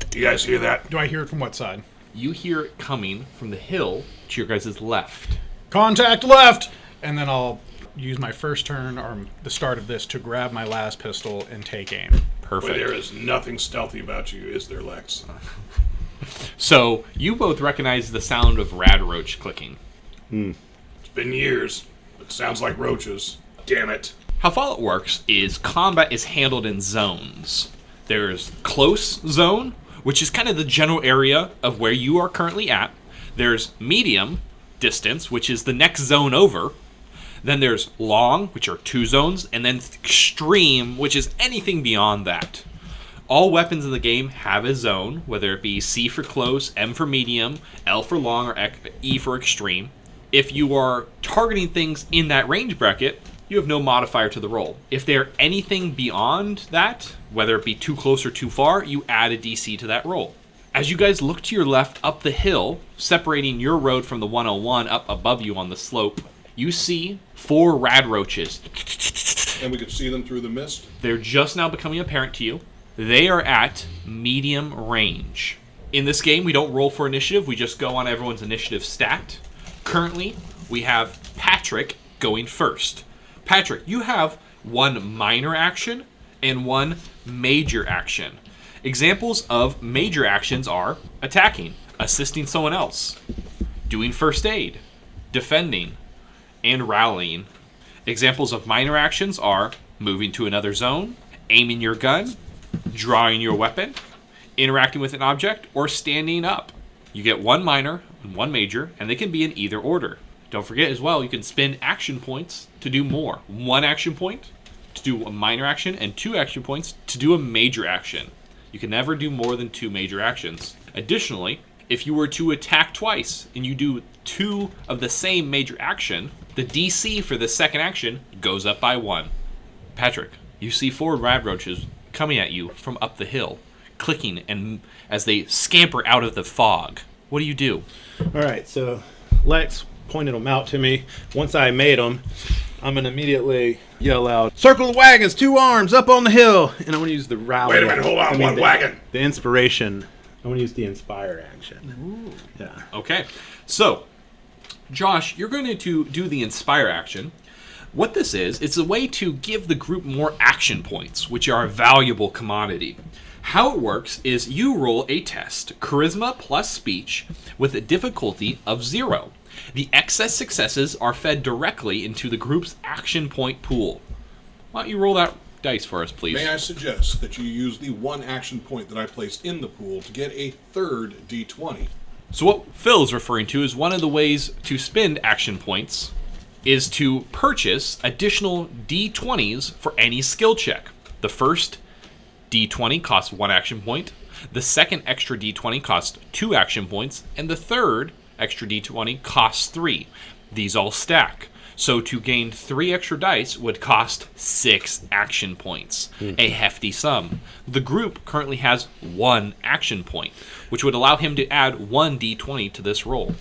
Speaker 1: Do you guys hear that?
Speaker 3: Do I hear it from what side?
Speaker 2: You hear it coming from the hill to your guys' left.
Speaker 3: Contact left! And then I'll use my first turn or the start of this to grab my last pistol and take aim.
Speaker 2: Perfect.
Speaker 1: But there is nothing stealthy about you, is there, Lex?
Speaker 2: So you both recognize the sound of Rad'wood clicking.
Speaker 1: It's been years. It sounds like roaches. Damn it.
Speaker 2: How Fallout works is combat is handled in zones. There's close zone, which is kind of the general area of where you are currently at. There's medium distance, which is the next zone over. Then there's long, which are 2 zones, and then extreme, which is anything beyond that. All weapons in the game have a zone, whether it be C for close, M for medium, L for long, or E for extreme. If you are targeting things in that range bracket, you have no modifier to the roll. If they're anything beyond that, whether it be too close or too far, you add a DC to that roll. As you guys look to your left up the hill, separating your road from the 101 up above you on the slope, you see 4 rad roaches.
Speaker 1: And we could see them through the mist.
Speaker 2: They're just now becoming apparent to you. They are at medium range. In this game, we don't roll for initiative. We just go on everyone's initiative stat. Currently, we have Patrick going first. Patrick, you have 1 minor action and 1 major action. Examples of major actions are attacking, assisting someone else, doing first aid, defending, and rallying. Examples of minor actions are moving to another zone, aiming your gun, drawing your weapon, interacting with an object, or standing up. You get 1 minor and 1 major, and they can be in either order. Don't forget as well, you can spend action points to do more. 1 action point to do a minor action, and 2 action points to do a major action. You can never do more than 2 major actions. Additionally, if you were to attack twice and you do 2 of the same major action, the DC for the second action goes up by 1. Patrick, you see 4 rad roaches coming at you from up the hill, clicking and as they scamper out of the fog. What do you do?
Speaker 5: All right, so Lex pointed them out to me. Once I made them, I'm going to immediately yell out, "Circle the wagons, 2 arms, up on the hill!" And I'm going to use the rally.
Speaker 1: Wait a minute, hold on, one wagon.
Speaker 5: The inspiration. I'm going to use the inspire action. Ooh. Yeah.
Speaker 2: Okay, so Josh, you're going to do the inspire action. What this is, it's a way to give the group more action points, which are a valuable commodity. How it works is you roll a test, charisma plus speech, with a difficulty of 0. The excess successes are fed directly into the group's action point pool. Why don't you roll that dice for us, please?
Speaker 1: May I suggest that you use the 1 action point that I placed in the pool to get a 3rd D20?
Speaker 2: So what Phil is referring to is one of the ways to spend action points is to purchase additional D20s for any skill check. The first D20 costs 1 action point, the second extra D20 costs 2 action points, and the third extra D20 costs 3. These all stack. So to gain 3 extra dice would cost 6 action points, a hefty sum. The group currently has 1 action point, which would allow him to add 1 D20 to this roll.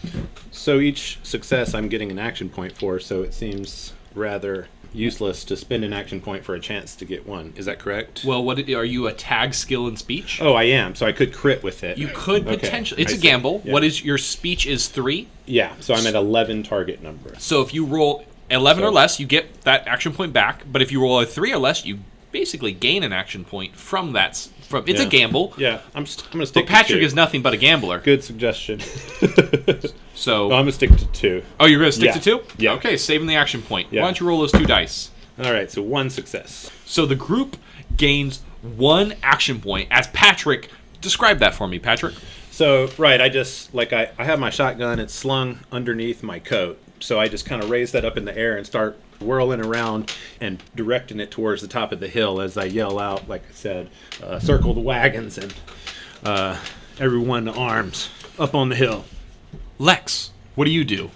Speaker 5: So each success I'm getting an action point for, so it seems rather useless to spend an action point for a chance to get 1. Is that correct?
Speaker 2: Well, what are you, a tag skill in speech?
Speaker 5: Oh, I am. So I could crit with it.
Speaker 2: You could potentially. It's
Speaker 5: I
Speaker 2: a
Speaker 5: see.
Speaker 2: gamble.
Speaker 5: Yeah.
Speaker 2: What is your speech is 3?
Speaker 5: Yeah, so I'm at 11 target number.
Speaker 2: So if you roll 11 or less, you get that action point back. But if you roll a 3 or less, you basically gain an action point from that. It's a gamble.
Speaker 5: Yeah, I'm going to stick
Speaker 2: But Patrick
Speaker 5: to 2.
Speaker 2: is nothing but a gambler.
Speaker 5: Good suggestion.
Speaker 2: So
Speaker 5: No, I'm going to stick to 2.
Speaker 2: oh, you're going to stick to 2?
Speaker 5: Yeah.
Speaker 2: Okay, saving the action point.
Speaker 5: Yeah.
Speaker 2: Why don't you roll those 2 dice?
Speaker 5: All right, so 1 success.
Speaker 2: So the group gains 1 action point as Patrick. Describe that for me, Patrick.
Speaker 5: So, right, I have my shotgun. It's slung underneath my coat. So I just kind of raise that up in the air and start whirling around and directing it towards the top of the hill as I yell out, like I said, circle the wagons and everyone to arms up on the hill.
Speaker 2: Lex, what do you do?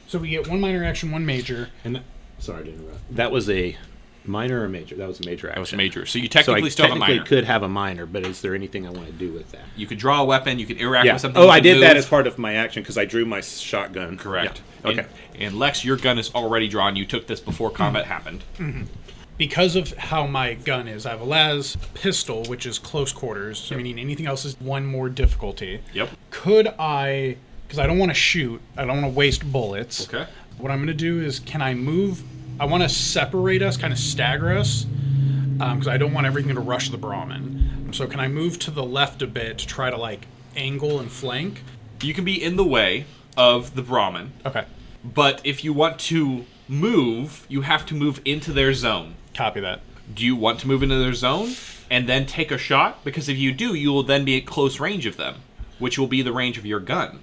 Speaker 3: So we get 1 minor action, 1 major.
Speaker 5: And sorry to interrupt. That was a minor or major? That was a major action.
Speaker 2: That was major. So you
Speaker 5: So
Speaker 2: technically
Speaker 5: I
Speaker 2: still have a
Speaker 5: technically
Speaker 2: minor.
Speaker 5: could have a minor, but is there anything I want to do with that?
Speaker 2: You could draw a weapon. You could interact
Speaker 5: Yeah.
Speaker 2: with something.
Speaker 5: Oh,
Speaker 2: you
Speaker 5: I
Speaker 2: could
Speaker 5: did that
Speaker 2: move.
Speaker 5: as part of my action because I drew my shotgun.
Speaker 2: Correct.
Speaker 5: Yeah. Okay.
Speaker 2: And Lex, your gun is already drawn. You took this before combat happened.
Speaker 3: Because of how my gun is, I have a las pistol, which is close quarters, so meaning anything else is 1 more difficulty.
Speaker 2: Yep.
Speaker 3: Could I, because I don't want to shoot, I don't want to waste bullets.
Speaker 2: Okay.
Speaker 3: What I'm going to do is, can I move? I want to separate us, kind of stagger us, because I don't want everything to rush the Brahmin. So can I move to the left a bit to try to, angle and flank?
Speaker 2: You can be in the way of the Brahmin,
Speaker 3: Okay.
Speaker 2: but if you want to move, you have to move into their zone.
Speaker 3: Copy that.
Speaker 2: Do you want to move into their zone and then take a shot? Because if you do, you will then be at close range of them, which will be the range of your gun.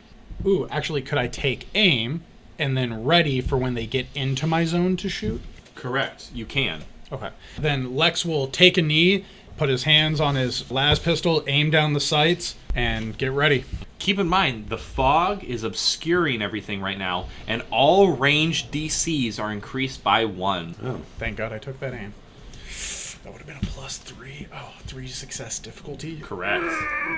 Speaker 3: Ooh, actually, could I take aim and then ready for when they get into my zone to shoot?
Speaker 2: Correct. You can.
Speaker 3: Okay. Then Lex will take a knee, put his hands on his las pistol, aim down the sights, and get ready.
Speaker 2: Keep in mind, the fog is obscuring everything right now, and all ranged DCs are increased by 1.
Speaker 5: Oh.
Speaker 3: Thank God I took that aim. That would have been a +3. Oh, 3 success difficulty.
Speaker 2: Correct.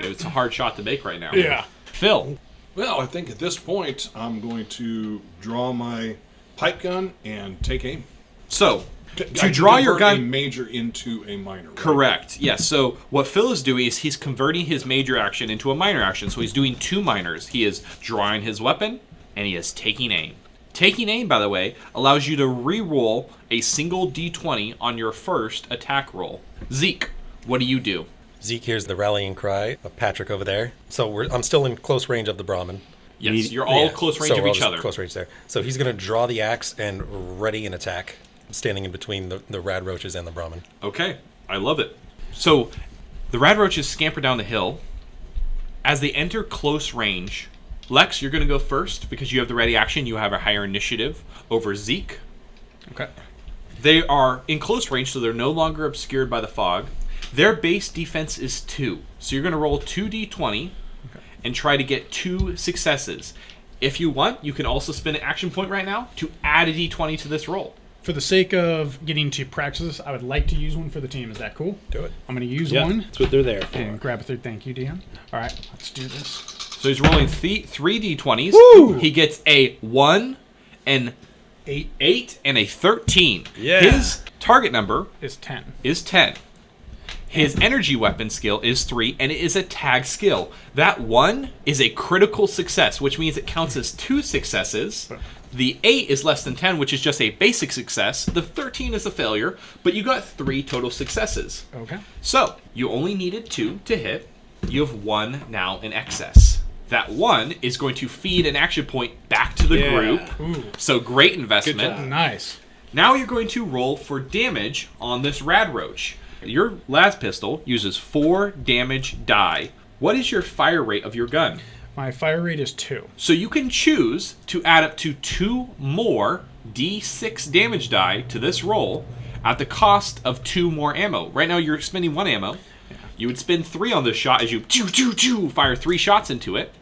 Speaker 2: It's a hard shot to make right now.
Speaker 3: Yeah.
Speaker 2: Phil.
Speaker 1: Well, I think at this point, I'm going to draw my pipe gun and take aim.
Speaker 2: So,
Speaker 1: I
Speaker 2: to draw your
Speaker 1: convert a
Speaker 2: gun...
Speaker 1: major into a minor. Right?
Speaker 2: Correct. Yes. So what Phil is doing is he's converting his major action into a minor action. So he's doing 2 minors. He is drawing his weapon, and he is taking aim. Taking aim, by the way, allows you to re-roll a single d20 on your first attack roll. Zeke, what do you do?
Speaker 4: Zeke hears the rallying cry of Patrick over there. So I'm still in close range of the Brahmin.
Speaker 2: Yes, you're all close range
Speaker 4: so
Speaker 2: of
Speaker 4: we're all
Speaker 2: each
Speaker 4: just
Speaker 2: other.
Speaker 4: Close range there. So he's going to draw the axe and ready an attack, standing in between the rad roaches and the Brahmin.
Speaker 2: Okay, I love it. So the rad roaches scamper down the hill. As they enter close range, Lex, you're going to go first because you have the ready action. You have a higher initiative over Zeke.
Speaker 3: Okay.
Speaker 2: They are in close range, so they're no longer obscured by the fog. Their base defense is 2. So you're going to roll 2d20 and try to get 2 successes. If you want, you can also spend an action point right now to add a d20 to this roll.
Speaker 3: For the sake of getting to practice this, I would like to use one for the team. Is that cool?
Speaker 4: Do it.
Speaker 3: I'm going to use
Speaker 5: Yeah,
Speaker 3: one
Speaker 5: that's what they're there for.
Speaker 3: and grab a third. Thank you, DM. All right, let's do this.
Speaker 2: So he's rolling 3 d20s.
Speaker 3: Woo!
Speaker 2: He gets a 1, an 8, and a 13.
Speaker 5: Yeah.
Speaker 2: His target number
Speaker 3: Is 10.
Speaker 2: is 10. His energy weapon skill is 3, and it is a tag skill. That 1 is a critical success, which means it counts as 2 successes. The 8 is less than 10, which is just a basic success. The 13 is a failure, but you got 3 total successes.
Speaker 3: Okay.
Speaker 2: So, you only needed 2 to hit. You have 1 now in excess. That 1 is going to feed an action point back to the group.
Speaker 3: Ooh,
Speaker 2: So, great investment.
Speaker 3: nice.
Speaker 2: Now you're going to roll for damage on this rad roach. Your las pistol uses 4 damage die. What is your fire rate of your gun?
Speaker 3: My fire rate is 2.
Speaker 2: So you can choose to add up to 2 more d6 damage die to this roll at the cost of 2 more ammo. Right now you're spending 1 ammo. You would spend 3 on this shot as you fire 3 shots into it.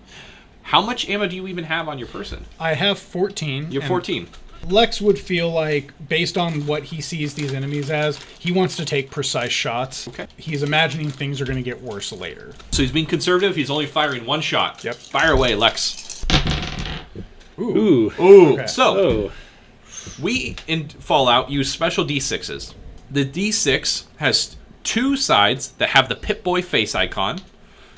Speaker 2: How much ammo do you even have on your person?
Speaker 3: I have 14.
Speaker 2: You have
Speaker 3: and
Speaker 2: 14.
Speaker 3: Lex would feel like, based on what he sees these enemies as, he wants to take precise shots.
Speaker 2: Okay.
Speaker 3: He's imagining things are going to get worse later.
Speaker 2: So he's being conservative. He's only firing 1 shot.
Speaker 3: Yep.
Speaker 2: Fire away, Lex.
Speaker 5: Ooh.
Speaker 2: Ooh.
Speaker 3: Okay.
Speaker 2: So
Speaker 5: Oh.
Speaker 2: we in Fallout use special d6s. The d6 has 2 sides that have the Pip-Boy face icon,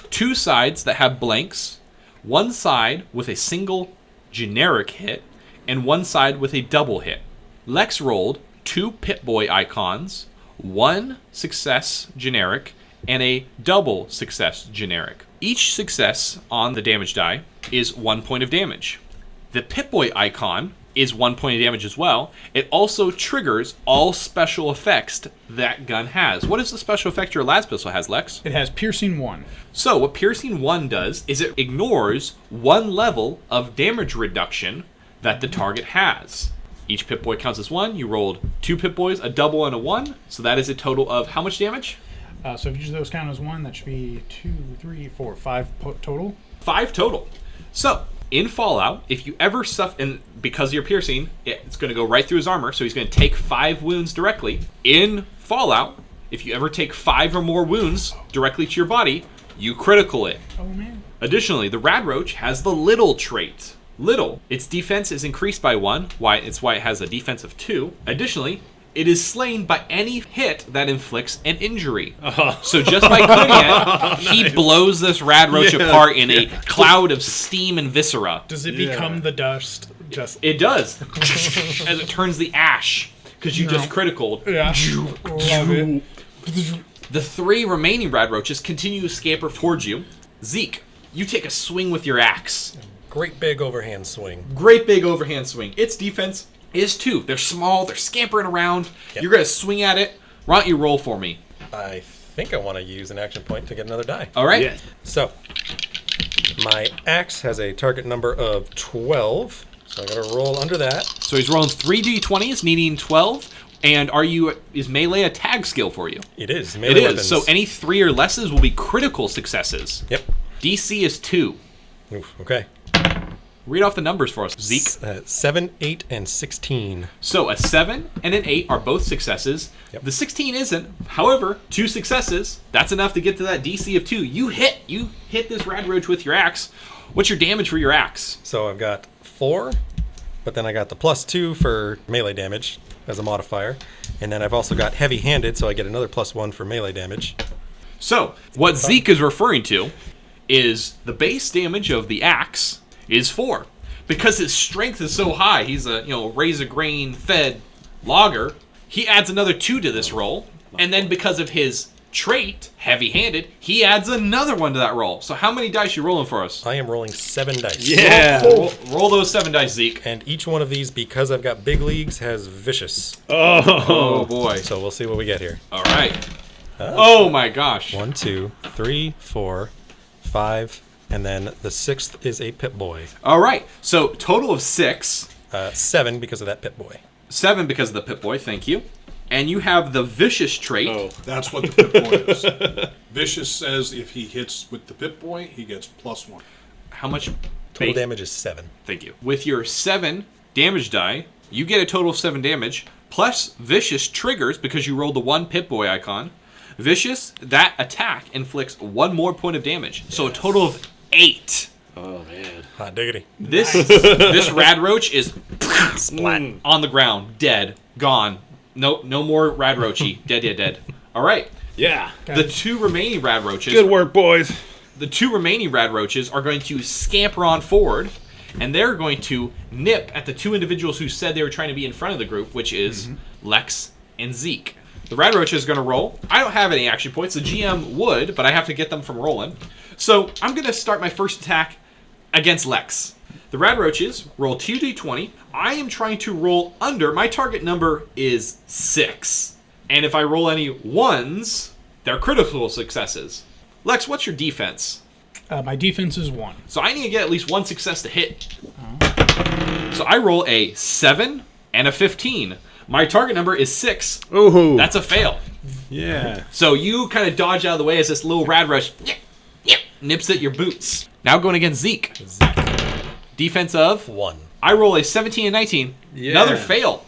Speaker 2: 2 sides that have blanks, 1 side with a single generic hit, and 1 side with a double hit. Lex rolled 2 Pip-Boy icons, 1 success generic, and a double success generic. Each success on the damage die is 1 point of damage. The Pip-Boy icon is 1 point of damage as well. It also triggers all special effects that gun has. What is the special effect your las pistol has, Lex?
Speaker 3: It has piercing 1.
Speaker 2: So what Piercing 1 does is it ignores 1 level of damage reduction that the target has. Each Pip-Boy counts as 1. You rolled 2 Pip-Boys, a double and a 1. So that is a total of how much damage?
Speaker 3: So if you use those count as 1, that should be 2, 3, 4, 5 total.
Speaker 2: 5 total. So in Fallout, if you ever suffer, and because of your piercing, it's going to go right through his armor, so he's going to take 5 wounds directly. In Fallout, if you ever take 5 or more wounds directly to your body, you critical it.
Speaker 3: Oh, man.
Speaker 2: Additionally, the Rad Roach has the Little trait. Little. Its defense is increased by 1. It's why it has a defense of 2. Additionally, it is slain by any hit that inflicts an injury. So just by clicking it, he blows this Rad Roach apart in a cloud of steam and viscera.
Speaker 3: Does it become the dust? Just
Speaker 2: It does. As it turns the ash. Because you just critical.
Speaker 3: yeah. Love it.
Speaker 2: The 3 remaining Rad Roaches continue to scamper towards you. Zeke, you take a swing with your axe.
Speaker 4: Great big overhand swing.
Speaker 2: Great big overhand swing. Its defense is 2. They're small. They're scampering around.
Speaker 4: Yep.
Speaker 2: You're going to swing at it. Why don't you roll for me?
Speaker 4: I think I want to use an action point to get another die.
Speaker 2: All right?
Speaker 5: Yes.
Speaker 4: So, my axe has a target number of 12. So I got to roll under that.
Speaker 2: So he's rolling 3d20s, needing 12. And is melee a tag skill for you?
Speaker 4: It is.
Speaker 2: It
Speaker 4: Melee
Speaker 2: is.
Speaker 4: weapons.
Speaker 2: So any 3 or lesses will be critical successes.
Speaker 4: Yep.
Speaker 2: DC is 2.
Speaker 4: Oof, okay.
Speaker 2: Read off the numbers for us, Zeke.
Speaker 4: 7, 8, and 16.
Speaker 2: So a 7 and an 8 are both successes.
Speaker 4: Yep.
Speaker 2: The 16 isn't. However, 2 successes. That's enough to get to that DC of 2. You hit this Radroach with your axe. What's your damage for your axe?
Speaker 4: So I've got 4, but then I got the +2 for melee damage as a modifier. And then I've also got heavy-handed, so I get another +1 for melee damage.
Speaker 2: So what Zeke is referring to is the base damage of the axe is 4. Because his strength is so high, he's a razor grain fed logger, he adds another 2 to this roll. And then because of his trait, heavy-handed, he adds another 1 to that roll. So how many dice you rolling for us?
Speaker 4: I am rolling 7 dice.
Speaker 5: Yeah.
Speaker 2: Roll those 7 dice, Zeke.
Speaker 4: And each one of these, because I've got big leagues, has vicious.
Speaker 2: Oh boy.
Speaker 4: So we'll see what we get here.
Speaker 2: All right. Oh my gosh.
Speaker 4: 1, 2, 3, 4, 5, and then the 6th is a Pip Boy.
Speaker 2: All right. So total of 6.
Speaker 4: 7 because of that Pip Boy.
Speaker 2: 7 because of the Pip Boy. Thank you. And you have the vicious trait.
Speaker 5: Oh.
Speaker 1: That's what the Pip-Boy is. Vicious says if he hits with the Pip-Boy, he gets +1.
Speaker 2: How much?
Speaker 4: Total damage is 7.
Speaker 2: Thank you. With your 7 damage die, you get a total of 7 damage, plus Vicious triggers because you rolled the 1 Pip-Boy icon. Vicious, that attack inflicts 1 more point of damage. So a total of 8.
Speaker 5: Oh, man.
Speaker 4: Hot diggity.
Speaker 2: This Radroach is on the ground, dead, gone. Nope, no more Radroachy. Dead. All right.
Speaker 5: Yeah.
Speaker 2: The 2 remaining Radroaches.
Speaker 5: Good work, boys.
Speaker 2: The 2 remaining Radroaches are going to scamper on forward, and they're going to nip at the 2 individuals who said they were trying to be in front of the group, which is Lex and Zeke. The Radroach is going to roll. I don't have any action points. The GM would, but I have to get them from rolling. So I'm going to start my first attack against Lex. The Radroaches roll 2d20. I am trying to roll under. My target number is 6. And if I roll any 1s, they're critical successes. Lex, what's your defense?
Speaker 3: My defense is 1.
Speaker 2: So I need to get at least 1 success to hit. So I roll a 7 and a 15. My target number is 6.
Speaker 5: Ooh.
Speaker 2: That's a fail.
Speaker 5: Yeah.
Speaker 2: So you kind of dodge out of the way as this little Radroach nips at your boots. Now going against Zeke. Defense of
Speaker 4: 1.
Speaker 2: I roll a 17 and 19.
Speaker 5: Yeah.
Speaker 2: Another fail.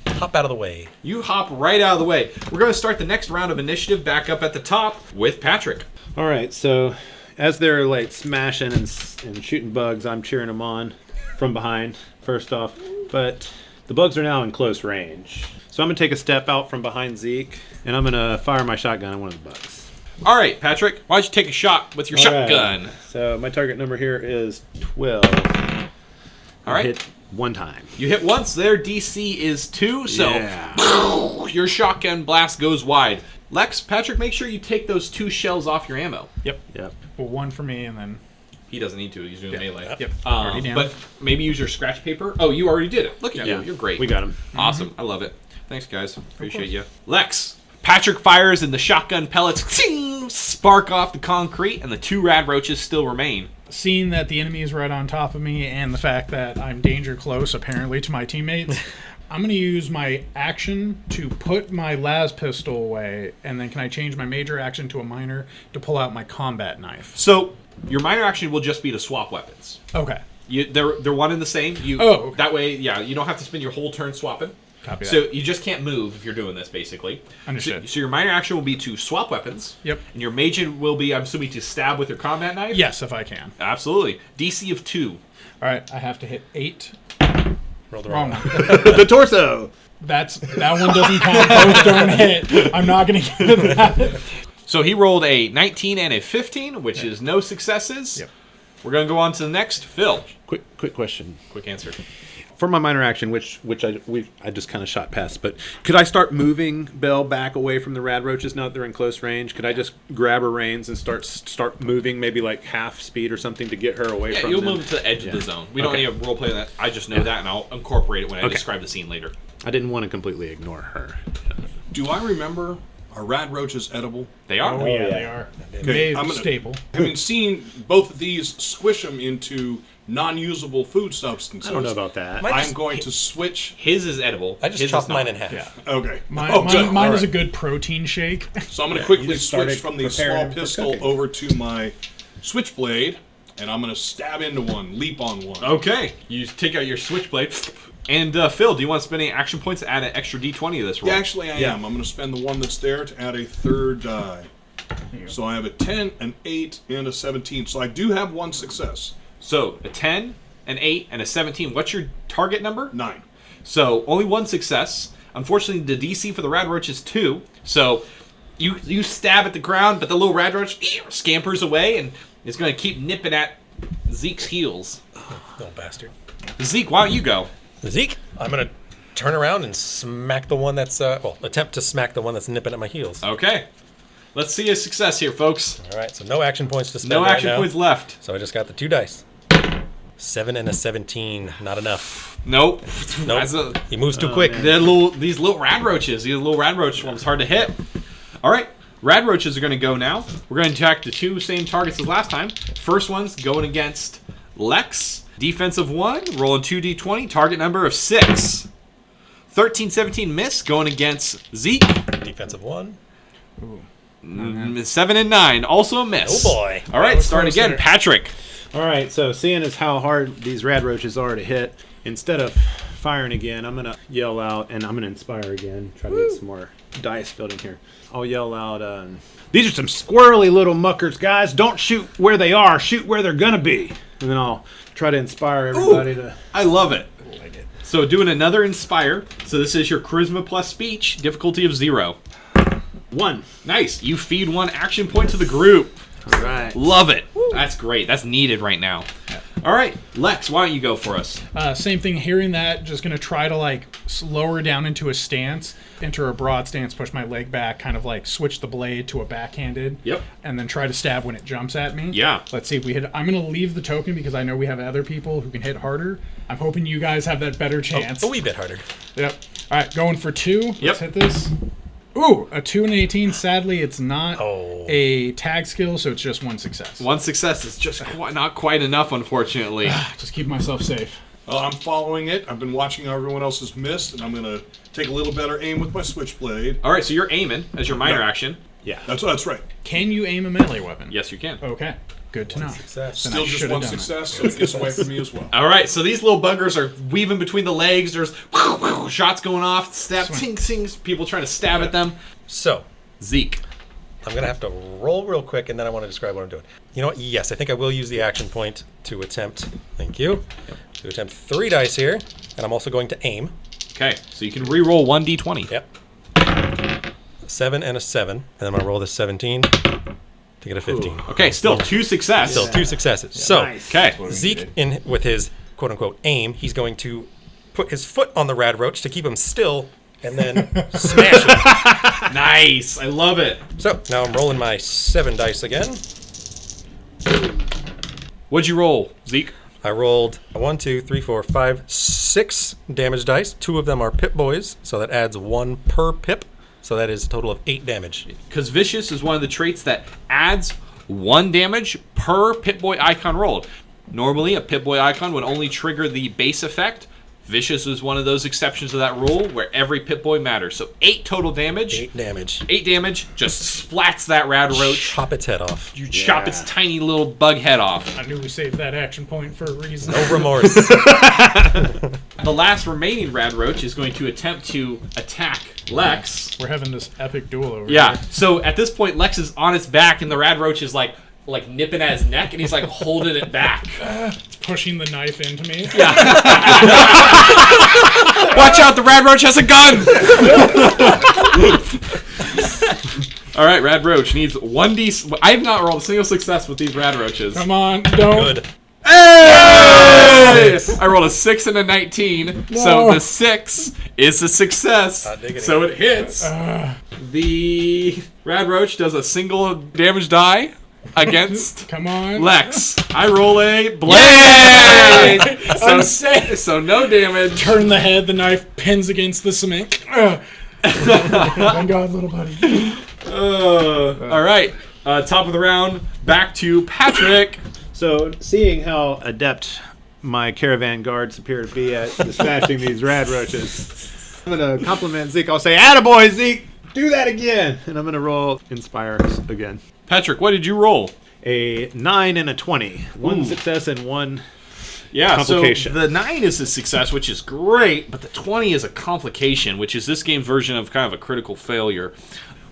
Speaker 4: Hop out of the way.
Speaker 2: You hop right out of the way. We're going to start the next round of initiative back up at the top with Patrick.
Speaker 5: All right, so as they're like smashing and shooting bugs, I'm cheering them on from behind, first off. But the bugs are now in close range. So I'm going to take a step out from behind Zeke, and I'm going to fire my shotgun at one of the bugs.
Speaker 2: All right, Patrick, why don't you take a shot with your
Speaker 5: All right.
Speaker 2: shotgun?
Speaker 5: So my target number here is 12.
Speaker 2: All right.
Speaker 5: Hit 1 time.
Speaker 2: You hit once, their DC is 2, so
Speaker 5: Yeah.
Speaker 2: your shotgun blast goes wide. Lex, Patrick, make sure you take those 2 shells off your ammo.
Speaker 3: Yep.
Speaker 5: Yep.
Speaker 3: Well, 1 for me, and then
Speaker 2: He doesn't need to, he's doing melee.
Speaker 3: yep. Already down.
Speaker 2: But maybe use your scratch paper. Oh, you already did it. Look at
Speaker 5: Yeah.
Speaker 2: you, you're great.
Speaker 5: We got him.
Speaker 2: Awesome, I love it. Thanks, guys. Appreciate you. Lex, Patrick fires and the shotgun pellets ting, spark off the concrete, and the 2 Radroaches still remain.
Speaker 3: Seeing that the enemy is right on top of me, and the fact that I'm danger close, apparently, to my teammates, I'm going to use my action to put my las pistol away, and then can I change my major action to a minor to pull out my combat knife?
Speaker 2: So your minor action will just be to swap weapons.
Speaker 3: Okay.
Speaker 2: They're one and the same.
Speaker 3: Okay.
Speaker 2: That way, yeah, you don't have to spend your whole turn swapping.
Speaker 3: Copy that.
Speaker 2: So you just can't move if you're doing this, basically.
Speaker 3: Understood.
Speaker 2: So your minor action will be to swap weapons.
Speaker 3: Yep.
Speaker 2: And your major will be, I'm assuming, to stab with your combat knife?
Speaker 3: Yes, if I can.
Speaker 2: Absolutely. DC of 2.
Speaker 3: All right, I have to hit 8.
Speaker 4: Roll the
Speaker 3: Wrong
Speaker 4: wrong
Speaker 3: one.
Speaker 5: The torso.
Speaker 3: That one doesn't count. Both don't hit. I'm not going to give it that.
Speaker 2: So he rolled a 19 and a 15, which is no successes.
Speaker 3: Yep.
Speaker 2: We're going to go on to the next. Phil.
Speaker 5: Quick question.
Speaker 2: Quick answer.
Speaker 5: For my minor action, which I just kind of shot past, but could I start moving Bell back away from the Radroaches now that they're in close range? Could I just grab her reins and start moving, maybe like half speed or something to get her away
Speaker 2: Yeah,
Speaker 5: from
Speaker 2: you'll
Speaker 5: them?
Speaker 2: move to the edge of the zone. We don't
Speaker 5: Okay.
Speaker 2: need a role play that. I just know that, and I'll incorporate it when I
Speaker 5: Okay.
Speaker 2: describe the scene later.
Speaker 5: I didn't want to completely ignore her.
Speaker 1: Do I remember, are Radroaches edible?
Speaker 2: They are.
Speaker 3: Oh, yeah, they are.
Speaker 1: Okay,
Speaker 3: They
Speaker 1: I'm gonna-
Speaker 3: staple.
Speaker 1: Having seen both of these squish them into non-usable food substances.
Speaker 5: I don't know about that.
Speaker 1: I'm going to switch.
Speaker 2: His is edible.
Speaker 4: I just
Speaker 2: His
Speaker 4: chopped
Speaker 2: is not.
Speaker 4: mine in half.
Speaker 3: Yeah.
Speaker 1: Okay.
Speaker 3: Mine
Speaker 1: good.
Speaker 3: is
Speaker 1: All
Speaker 3: a
Speaker 1: right.
Speaker 3: good protein shake.
Speaker 1: So I'm going to quickly
Speaker 5: just started
Speaker 1: switch from the
Speaker 5: preparing
Speaker 1: small
Speaker 5: for
Speaker 1: pistol
Speaker 5: cooking.
Speaker 1: over to my switchblade, and I'm going to stab into one, leap on one.
Speaker 2: Okay. You take out your switchblade. And Phil, do you want to spend any action points to add an extra d20 to this roll?
Speaker 1: Yeah, actually, I am. I'm going to spend the one that's there to add a third die. So I have a 10, an 8, and a 17. So I do have one success.
Speaker 2: So a 10, an 8, and a 17. What's your target number?
Speaker 1: 9.
Speaker 2: So only one success. Unfortunately, the DC for the Radroach is 2. So you stab at the ground, but the little Radroach scampers away and is going to keep nipping at Zeke's heels.
Speaker 4: Little bastard.
Speaker 2: Zeke, why don't you go?
Speaker 4: Zeke, I'm going to turn around and smack the one that's, attempt to smack the one that's nipping at my heels.
Speaker 2: Okay. Let's see a success here, folks.
Speaker 4: All right, so no action points to spend
Speaker 2: No
Speaker 4: right
Speaker 2: action
Speaker 4: now.
Speaker 2: points left.
Speaker 4: So I just got the 2 dice. 7 and a 17, not enough.
Speaker 2: Nope.
Speaker 4: Nope. He moves too quick.
Speaker 2: These little Radroaches, these little Radroach ones, hard to hit. All right. Radroaches are going to go now. We're going to attack the 2 same targets as last time. First one's going against Lex. Defensive 1, rolling 2d20, target number of 6. 13-17 miss, going against Zeke.
Speaker 4: Defensive 1.
Speaker 2: 7 and 9, also a miss.
Speaker 4: Oh boy.
Speaker 2: All right,
Speaker 3: was
Speaker 2: start
Speaker 3: close
Speaker 2: again.
Speaker 3: there.
Speaker 2: Patrick.
Speaker 5: All right, so seeing as how hard these Radroaches are to hit, instead of firing again, I'm going to yell out, and I'm going to inspire again, try to get some more dice filled in here. I'll yell out, these are some squirrely little muckers, guys. Don't shoot where they are, shoot where they're going to be. And then I'll try to inspire everybody to...
Speaker 2: I love it. So doing another inspire. So this is your charisma plus speech, difficulty of 0.
Speaker 5: 1.
Speaker 2: Nice. You feed 1 action point to the group.
Speaker 5: All right.
Speaker 2: Love it. That's great. That's needed right now. All right, Lex, why don't you go for us?
Speaker 3: Same thing, hearing that, just going to try to lower down into a stance, enter a broad stance, push my leg back, kind of switch the blade to a backhanded.
Speaker 2: Yep.
Speaker 3: And then try to stab when it jumps at me.
Speaker 2: Yeah.
Speaker 3: Let's see if we hit. I'm going to leave the token because I know we have other people who can hit harder. I'm hoping you guys have that better chance.
Speaker 4: A wee bit harder.
Speaker 3: Yep. All right, going for 2.
Speaker 2: Yep.
Speaker 3: Let's hit this. Ooh, a 2 and 18. Sadly, it's not
Speaker 4: Oh.
Speaker 3: a tag skill, so it's just 1 success.
Speaker 2: 1 success is just not quite enough, unfortunately.
Speaker 3: Just keep myself safe.
Speaker 1: Well, I'm following it. I've been watching how everyone else has missed, and I'm going to take a little better aim with my switchblade.
Speaker 2: All right, so you're aiming as your minor
Speaker 1: Yeah.
Speaker 2: action.
Speaker 5: Yeah.
Speaker 1: That's right.
Speaker 3: Can you aim a melee weapon?
Speaker 2: Yes, you can.
Speaker 3: Okay. Good to know.
Speaker 4: Success.
Speaker 3: Then I
Speaker 1: Still just
Speaker 3: should've
Speaker 1: one
Speaker 3: done it.
Speaker 1: success, so it gets away from me as well.
Speaker 2: All right, so these little buggers are weaving between the legs. There's shots going off, stab, ting, ting, people trying to stab at them.
Speaker 4: So,
Speaker 2: Zeke.
Speaker 4: I'm going to have to roll real quick, and then I want to describe what I'm doing. You know what? Yes, I think I will use the action point to attempt, thank you, to attempt 3 dice here, and I'm also going to aim.
Speaker 2: Okay, so you can re-roll 1d20.
Speaker 4: Yep. 7 and a 7, and then I'm going to roll this 17 to get a 15.
Speaker 2: Okay, still 2 success.
Speaker 4: Still 2 successes. So,
Speaker 5: Nice.
Speaker 2: Okay.
Speaker 4: Zeke, with his quote-unquote aim, he's going to put his foot on the Radroach to keep him still, and then smash him.
Speaker 2: Nice. I love it.
Speaker 4: So, now I'm rolling my 7 dice again.
Speaker 2: What'd you roll, Zeke?
Speaker 4: I rolled 1, 2, 3, 4, 5, 6 damage dice. 2 of them are Pip Boys, so that adds 1 per Pip. So that is a total of 8 damage.
Speaker 2: Because Vicious is one of the traits that adds 1 damage per Pip-Boy icon rolled. Normally, a Pip-Boy icon would only trigger the base effect. Vicious is one of those exceptions to that rule where every Pip-Boy matters. So 8 total damage.
Speaker 4: 8 damage.
Speaker 2: 8 damage just splats that Radroach.
Speaker 4: Chop its head off.
Speaker 2: You chop its tiny little bug head off.
Speaker 3: I knew we saved that action point for a reason.
Speaker 4: No remorse.
Speaker 2: The last remaining Radroach is going to attempt to attack Lex.
Speaker 3: We're having this epic duel over
Speaker 2: Yeah.
Speaker 3: here.
Speaker 2: So at this point, Lex is on its back, and the Radroach is like nipping at his neck, and he's holding it back.
Speaker 3: It's pushing the knife into me.
Speaker 2: Watch out! The Radroach has a gun. All right, Radroach needs 1d. I have not rolled a single success with these Radroaches.
Speaker 3: Come on, don't.
Speaker 4: Good.
Speaker 2: Hey! I rolled a 6 and a 19, so the 6 is a success.
Speaker 4: diggity.
Speaker 2: So it hits. The Radroach does a single damage die against
Speaker 3: Come on.
Speaker 2: Lex. I roll a blade. So no damage.
Speaker 3: Turn the head, the knife pins against the cement. Thank God, little buddy.
Speaker 2: All right. Top of the round. Back to Patrick.
Speaker 5: So, seeing how adept my caravan guards appear to be at dispatching these rad roaches. I'm going to compliment Zeke. I'll say, "Attaboy, Zeke! Do that again!" And I'm going to roll Inspire again.
Speaker 2: Patrick, what did you roll?
Speaker 5: A 9 and a 20. One success and one complication.
Speaker 2: So the 9 is a success, which is great, but the 20 is a complication, which is this game's version of kind of a critical failure.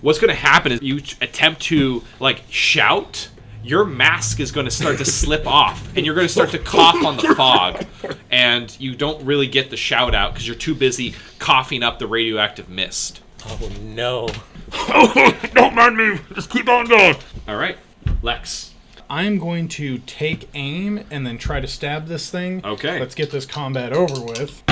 Speaker 2: What's going to happen is you attempt to, shout. Your mask is going to start to slip off, and you're going to start to cough on the fog, and you don't really get the shout out because you're too busy coughing up the radioactive mist.
Speaker 4: Oh, no.
Speaker 1: Don't mind me. Just keep on going.
Speaker 2: All right, Lex.
Speaker 3: I'm going to take aim and then try to stab this thing.
Speaker 2: Okay.
Speaker 3: Let's get this combat over with.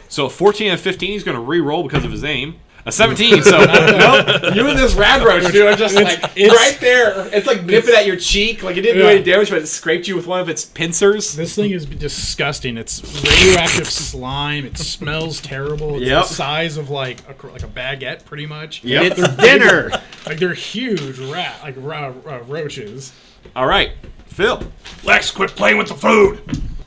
Speaker 2: So a 14 and a 15, he's going to re-roll because of his aim. A 17, so nope. You and this rad roach, dude, are just right there. It's like nipping at your cheek. Like it didn't do any damage, but it scraped you with one of its pincers.
Speaker 3: This thing is disgusting. It's radioactive slime. It smells terrible. It's the size of like a baguette, pretty much.
Speaker 2: Yep.
Speaker 5: It's dinner!
Speaker 3: They're huge roaches.
Speaker 2: All right, Phil.
Speaker 1: Lex, quit playing with the food.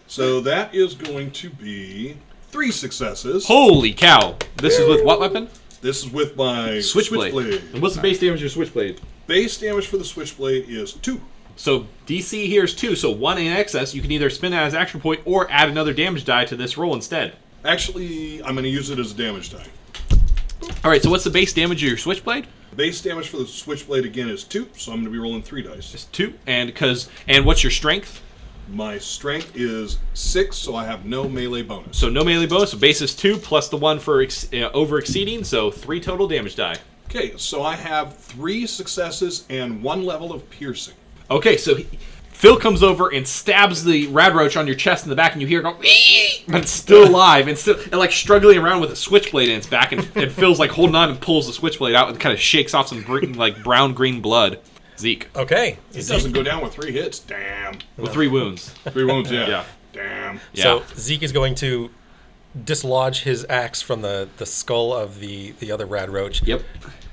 Speaker 1: So that is going to be 3 successes.
Speaker 2: Holy cow. This is with what weapon?
Speaker 1: This is with my
Speaker 2: Switchblade. And what's the base damage of your Switchblade?
Speaker 1: Base damage for the Switchblade is 2.
Speaker 2: So DC here is 2, so 1 in excess. You can either spin that as action point or add another damage die to this roll instead.
Speaker 1: Actually, I'm going to use it as a damage die.
Speaker 2: All right, so what's the base damage of your Switchblade?
Speaker 1: Base damage for the Switchblade again is 2, so I'm going to be rolling 3 dice.
Speaker 2: It's 2, and what's your strength?
Speaker 1: My strength is 6, so I have no melee bonus.
Speaker 2: So no melee bonus, so base is 2 plus the 1 for over exceeding, so 3 total damage die.
Speaker 1: Okay, so I have 3 successes and 1 level of piercing.
Speaker 2: Okay, so Phil comes over and stabs the rad roach on your chest in the back, and you hear it go, "Ee!" But it's still alive and struggling around with a switchblade in its back, and Phil's holding on and pulls the switchblade out and kind of shakes off some brown green blood. Zeke.
Speaker 4: Okay.
Speaker 1: It doesn't go down with 3 hits. Damn.
Speaker 2: With 3 wounds.
Speaker 1: 3 wounds, yeah.
Speaker 2: Yeah.
Speaker 1: Damn.
Speaker 2: Yeah.
Speaker 4: So Zeke is going to dislodge his axe from the skull of the other rad roach.
Speaker 2: Yep.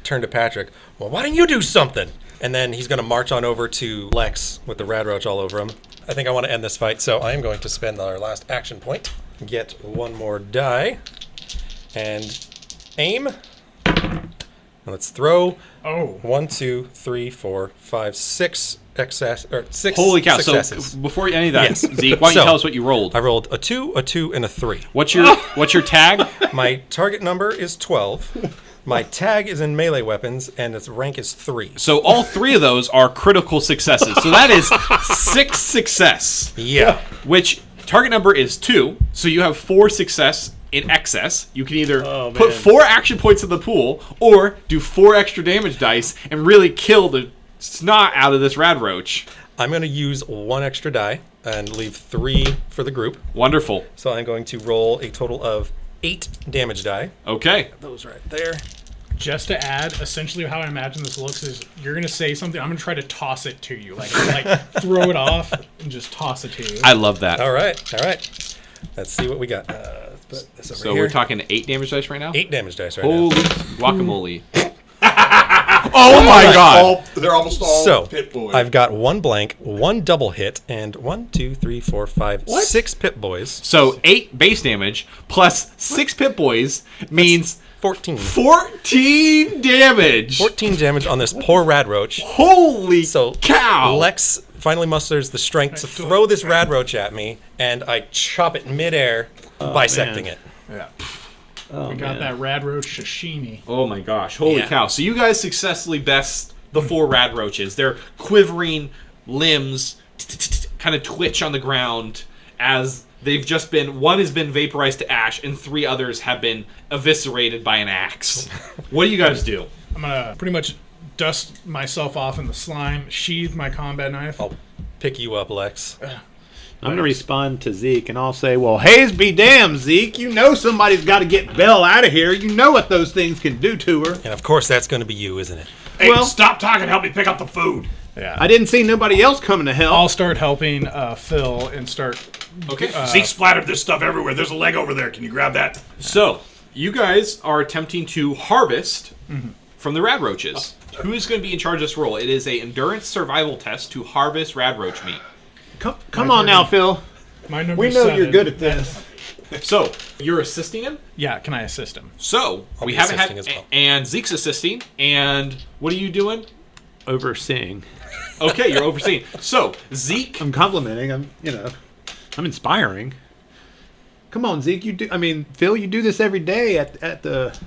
Speaker 4: Turn to Patrick. Well, why don't you do something? And then he's going to march on over to Lex with the rad roach all over him. I think I want to end this fight, so I am going to spend our last action point. Get 1 more die. And aim. And let's throw.
Speaker 3: Oh.
Speaker 4: 1, 2, 3, 4, 5, 6 6.
Speaker 2: Holy cow!
Speaker 4: Successes.
Speaker 2: So before any of that,
Speaker 4: Yes.
Speaker 2: Zeke, why don't you tell us what you rolled?
Speaker 4: I rolled a 2, and a 3.
Speaker 2: What's your tag?
Speaker 4: My target number is 12. My tag is in melee weapons, and its rank is 3.
Speaker 2: So all 3 of those are critical successes. So that is 6 success.
Speaker 4: Yeah.
Speaker 2: Which target number is 2. So you have 4 success in excess. You can either put 4 action points in the pool or do 4 extra damage dice and really kill the snot out of this rad roach.
Speaker 4: I'm going to use 1 extra die and leave 3 for the group.
Speaker 2: Wonderful.
Speaker 4: So I'm going to roll a total of 8 damage die.
Speaker 2: Okay.
Speaker 4: Those right there.
Speaker 3: Just to add, essentially how I imagine this looks is you're going to say something, I'm going to try to toss it to you. Like throw it off and just toss it to you.
Speaker 2: I love that.
Speaker 4: All right. Let's see what we got. Let's put this over
Speaker 2: So
Speaker 4: here.
Speaker 2: we're talking 8 damage dice right now?
Speaker 4: 8 damage dice right
Speaker 2: Holy
Speaker 4: now.
Speaker 2: guacamole. Oh my god.
Speaker 1: They're almost all
Speaker 4: So,
Speaker 1: pit boys.
Speaker 4: I've got 1 blank, 1 double hit, and 1, 2, 3, 4, 5, 6 pit boys.
Speaker 2: So 8 base damage plus 6 pit boys means
Speaker 4: 14.
Speaker 2: 14 damage.
Speaker 4: 14 damage on this poor rad roach.
Speaker 2: Holy
Speaker 4: So
Speaker 2: cow.
Speaker 4: Lex finally musters the strength to throw this rad roach at me, and I chop it midair, bisecting it.
Speaker 3: Yeah. We got that rad roach sashimi.
Speaker 2: Oh my gosh. Holy cow. So you guys successfully best the 4 rad roaches. Their quivering limbs kind of twitch on the ground as they've just been, 1 has been vaporized to ash and 3 others have been eviscerated by an axe. What do you guys do?
Speaker 3: I'm going to pretty much dust myself off in the slime, sheathe my combat knife.
Speaker 4: I'll pick you up, Lex.
Speaker 5: I'm going to respond to Zeke, and I'll say, well, haze be damned, Zeke. You know somebody's got to get Belle out of here. You know what those things can do to her.
Speaker 4: And of course, that's going to be you, isn't it?
Speaker 1: Hey,
Speaker 5: well-
Speaker 1: stop talking. Help me pick up the food.
Speaker 3: Yeah.
Speaker 5: I didn't see nobody else coming to help.
Speaker 3: I'll start helping Phil and start...
Speaker 2: Okay.
Speaker 1: Zeke splattered this stuff everywhere. There's a leg over there. Can you grab that?
Speaker 2: So you guys are attempting to harvest from the rad roaches. Who is going to be in charge of this roll? It is a endurance survival test to harvest rad roach meat.
Speaker 5: Come on now, Phil.
Speaker 3: My number
Speaker 5: We know
Speaker 3: 7.
Speaker 5: you're good at this.
Speaker 2: So you're assisting him.
Speaker 3: Yeah, can I assist him?
Speaker 2: So
Speaker 4: I'll
Speaker 2: we
Speaker 4: be
Speaker 2: haven't had,
Speaker 4: assisting as well.
Speaker 2: and Zeke's assisting. And what are you doing?
Speaker 5: Overseeing.
Speaker 2: Okay, you're overseeing. So Zeke,
Speaker 5: I'm complimenting. I'm inspiring. Come on, Zeke. Phil, you do this every day at the,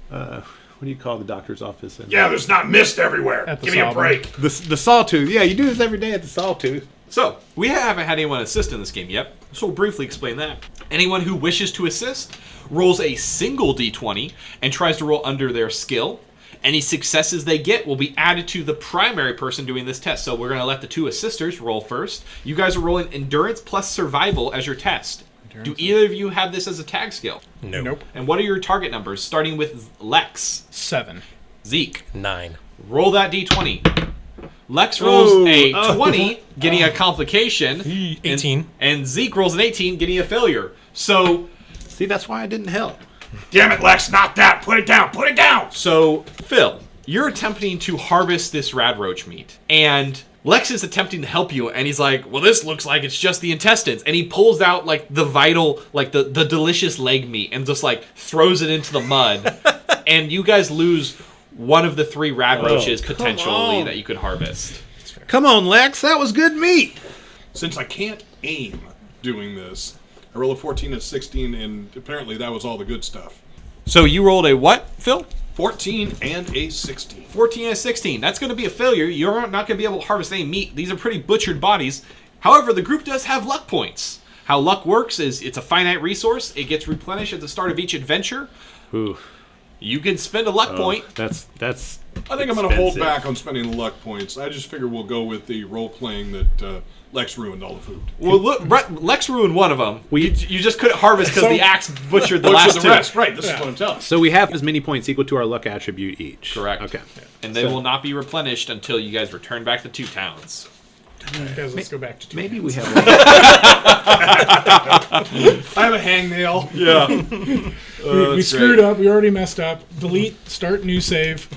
Speaker 5: what do you call the doctor's office?
Speaker 1: Yeah, there's not mist everywhere.
Speaker 3: At the
Speaker 1: Give me a
Speaker 3: sawmill.
Speaker 1: break.
Speaker 5: The sawtooth. Yeah, you do this every day at the sawtooth.
Speaker 2: So, we haven't had anyone assist in this game yet, so we'll briefly explain that. Anyone who wishes to assist rolls a single d20 and tries to roll under their skill. Any successes they get will be added to the primary person doing this test. So we're going to let the 2 assisters roll first. You guys are rolling endurance plus survival as your test. Do either of you have this as a tag skill?
Speaker 4: No.
Speaker 3: Nope.
Speaker 2: And what are your target numbers, starting with Lex?
Speaker 3: 7.
Speaker 2: Zeke,
Speaker 4: 9.
Speaker 2: roll that d20. Lex rolls a 20, getting a complication.
Speaker 4: 18.
Speaker 2: And Zeke rolls an 18, getting a failure. So,
Speaker 5: See, that's why I didn't help.
Speaker 1: Damn it, Lex, not that. Put it down. Put it down.
Speaker 2: Phil, you're attempting to harvest this radroach meat. And Lex is attempting to help you, and he's like, well, this looks like it's just the intestines. And he pulls out, like, the vital, like, the delicious leg meat and just, like, throws it into the mud. And you guys lose one of the 3 radroaches potentially
Speaker 5: on.
Speaker 2: that you could harvest.
Speaker 5: Come on, Lex. That was good meat.
Speaker 1: Since I can't aim doing this, I roll a 14 and 16, and apparently that was all the good stuff.
Speaker 2: So you rolled a what, Phil?
Speaker 1: 14 and a 16.
Speaker 2: 14 and 16. That's going to be a failure. You're not going to be able to harvest any meat. These are pretty butchered bodies. However, the group does have luck points. How luck works is it's a finite resource. It gets replenished at the start of each adventure.
Speaker 5: Ooh,
Speaker 2: You can spend a luck point.
Speaker 5: that's.
Speaker 1: I think I'm going to hold
Speaker 5: expensive.
Speaker 1: back on spending the luck points. I just figure we'll go with the role playing that Lex ruined all the food.
Speaker 2: Well, look, Lex ruined one of them. You just couldn't harvest because the axe butchered the
Speaker 1: Which
Speaker 2: last
Speaker 1: was
Speaker 2: 2.
Speaker 1: the rest, right? This is what I'm telling.
Speaker 5: So we have as many points equal to our luck attribute each.
Speaker 2: Correct.
Speaker 5: Okay.
Speaker 2: And they will not be replenished until you guys return back to 2 towns.
Speaker 3: Guys, let's go back to 2.
Speaker 5: Maybe we have.
Speaker 1: I have a hangnail.
Speaker 2: Yeah.
Speaker 3: We screwed up. We already messed up. Delete. Start new save.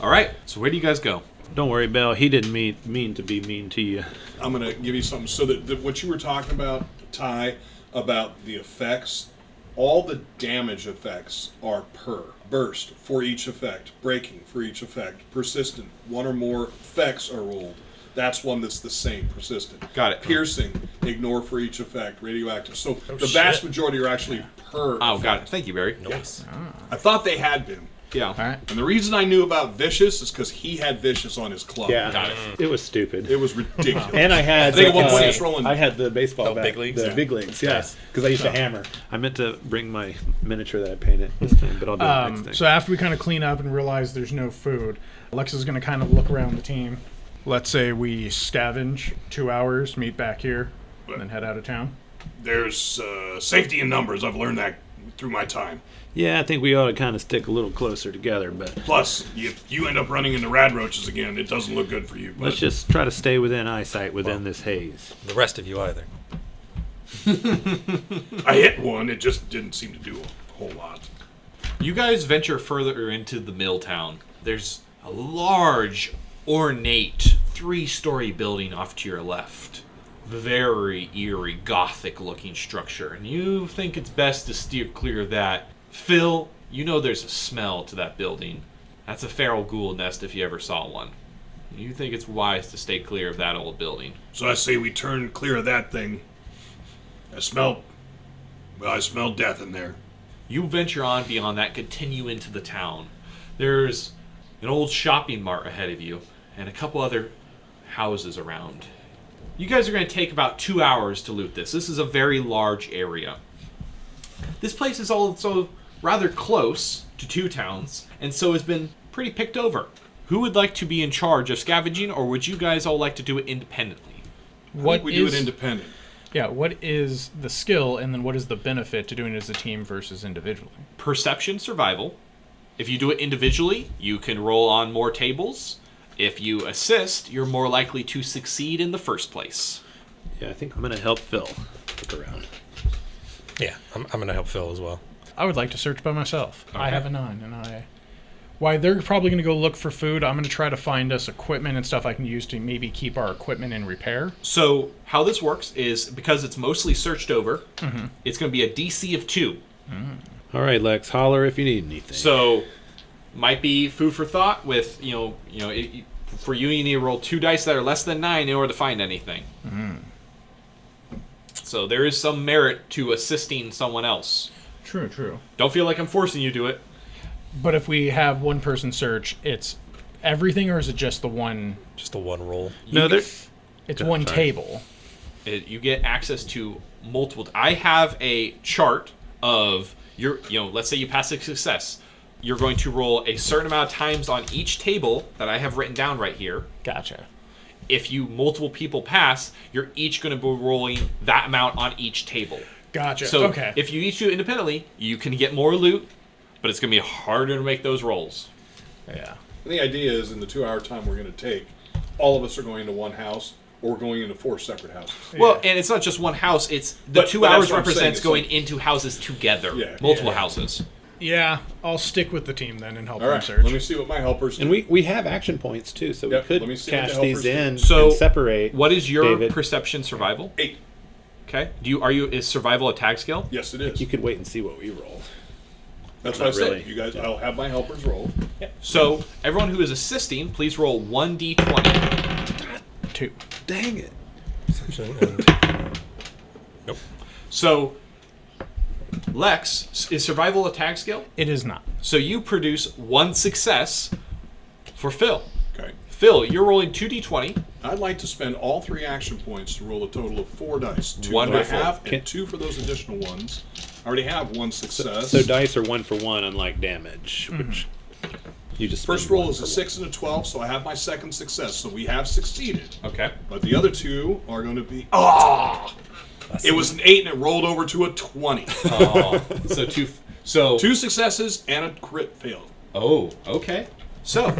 Speaker 2: All right. So where do you guys go?
Speaker 5: Don't worry, Belle. He didn't mean to be mean to you.
Speaker 1: I'm going to give you something. So that what you were talking about, Ty, about the effects, all the damage effects are per burst for each effect, breaking for each effect, persistent. 1 or more effects are rolled. That's one that's the same, persistent.
Speaker 2: Got it.
Speaker 1: Piercing, ignore for each effect, radioactive. So the vast majority are actually per.
Speaker 2: Oh, got it.
Speaker 1: effect.
Speaker 2: Thank you, Barry.
Speaker 4: Nice.
Speaker 1: I thought they had been.
Speaker 2: Yeah.
Speaker 3: All right.
Speaker 1: And the reason I knew about Vicious is because he had Vicious on his club.
Speaker 2: Got it.
Speaker 5: It was stupid.
Speaker 1: It was ridiculous.
Speaker 5: And I had.
Speaker 1: I think at one point he was rolling.
Speaker 5: I had the baseball bat,
Speaker 4: big leagues?
Speaker 5: the
Speaker 4: Yeah.
Speaker 5: big leagues, yes, because I used to hammer. I meant to bring my miniature that I painted this time, but I'll do it next time.
Speaker 3: So after we kind of clean up and realize there's no food, Alexa's going to kind of look around the team. Let's say we scavenge 2 hours, meet back here, and then head out of town.
Speaker 1: There's safety in numbers. I've learned that through my time.
Speaker 5: Yeah, I think we ought to kind of stick a little closer together, but
Speaker 1: Plus, if you end up running into radroaches again, it doesn't look good for you. But
Speaker 5: let's just try to stay within eyesight within this haze.
Speaker 4: The rest of you either.
Speaker 1: I hit one. It just didn't seem to do a whole lot.
Speaker 2: You guys venture further into the mill town. There's a large, ornate, 3-story building off to your left. Very eerie, gothic-looking structure, and you think it's best to steer clear of that. Phil, you know there's a smell to that building. That's a feral ghoul nest if you ever saw one. You think it's wise to stay clear of that old building.
Speaker 1: So I say we turn clear of that thing. I smell death in there.
Speaker 2: You venture on beyond that, continue into the town. There's an old shopping mart ahead of you, and a couple other houses around. You guys are going to take about 2 hours to loot this. This is a very large area. This place is also rather close to 2 towns, and so has been pretty picked over. Who would like to be in charge of scavenging, or would you guys all like to do it independently?
Speaker 1: I think we do it independent.
Speaker 3: Yeah, what is the skill, and then what is the benefit to doing it as a team versus individually?
Speaker 2: Perception, survival. If you do it individually, you can roll on more tables. If you assist, you're more likely to succeed in the first place.
Speaker 5: Yeah, I think I'm gonna help Phil look around.
Speaker 4: Yeah, I'm going to help Phil as well.
Speaker 3: I would like to search by myself. I
Speaker 2: Okay.
Speaker 3: have a 9, and I Why they're probably going to go look for food. I'm going to try to find us equipment and stuff I can use to maybe keep our equipment in repair.
Speaker 2: So how this works is because it's mostly searched over, it's going to be a DC of 2.
Speaker 5: All right, Lex, holler if you need anything.
Speaker 2: So might be food for thought. With for you need to roll 2 dice that are less than 9 in order to find anything. So there is some merit to assisting someone else.
Speaker 3: True.
Speaker 2: Don't feel like I'm forcing you to do it.
Speaker 3: But if we have one person search, it's everything, or is it just the one?
Speaker 4: Just the one roll.
Speaker 5: No, there's...
Speaker 3: It's one table.
Speaker 2: You get access to multiple. I have a chart of your. Let's say you pass a success. You're going to roll a certain amount of times on each table that I have written down right here.
Speaker 3: Gotcha.
Speaker 2: If multiple people pass, you're each going to be rolling that amount on each table.
Speaker 3: Gotcha.
Speaker 2: So
Speaker 3: okay.
Speaker 2: if you each do it independently, you can get more loot, but it's going to be harder to make those rolls.
Speaker 3: Yeah.
Speaker 1: And the idea is in the 2-hour time we're going to take, all of us are going into one house, or we're going into 4 separate houses.
Speaker 2: Well, and it's not just one house. It's the
Speaker 1: But
Speaker 2: 2
Speaker 1: that's
Speaker 2: hours
Speaker 1: what I'm saying,
Speaker 2: represents
Speaker 1: it's
Speaker 2: going
Speaker 1: like-
Speaker 2: into houses together.
Speaker 1: Yeah.
Speaker 2: Multiple
Speaker 3: Yeah.
Speaker 2: houses.
Speaker 3: Yeah, I'll stick with the team then and help
Speaker 1: All
Speaker 3: them
Speaker 1: right,
Speaker 3: search.
Speaker 1: let me see what my helpers do.
Speaker 5: And we have action points, too, so
Speaker 1: Yep,
Speaker 5: we
Speaker 1: let me
Speaker 5: could
Speaker 1: see what
Speaker 5: cash
Speaker 1: the
Speaker 5: these
Speaker 1: helpers do.
Speaker 5: in
Speaker 2: So,
Speaker 5: and separate.
Speaker 2: What is your
Speaker 5: David.
Speaker 2: perception survival?
Speaker 1: 8.
Speaker 2: Okay. Is survival a tag skill?
Speaker 1: Yes, it is.
Speaker 5: You could wait and see what we roll.
Speaker 1: That's
Speaker 5: Not
Speaker 1: what I said.
Speaker 5: really.
Speaker 1: You guys, I'll have my helpers roll.
Speaker 2: So everyone who is assisting, please roll 1d20.
Speaker 3: 2.
Speaker 5: Dang it.
Speaker 4: Nope.
Speaker 2: So Lex, is survival a tag skill?
Speaker 3: It is not.
Speaker 2: So you produce 1 success for Phil.
Speaker 1: Okay.
Speaker 2: Phil, you're rolling 2d20.
Speaker 1: I'd like to spend all 3 action points to roll a total of 4 dice. 2
Speaker 2: Wonderful.
Speaker 1: that I have,
Speaker 5: Can-
Speaker 1: and 2 for those additional ones. I already have 1 success.
Speaker 5: So dice are 1 for 1, unlike damage, which you just
Speaker 1: First
Speaker 5: spend
Speaker 1: roll
Speaker 5: 1
Speaker 1: is a
Speaker 5: for
Speaker 1: 6 and a 12, so I have my second success. So we have succeeded.
Speaker 2: Okay.
Speaker 1: But the other 2 are going to be... Oh! It was an 8 and it rolled over to a 20.
Speaker 2: Oh, so
Speaker 1: 2 successes and a crit fail.
Speaker 2: Oh, okay. So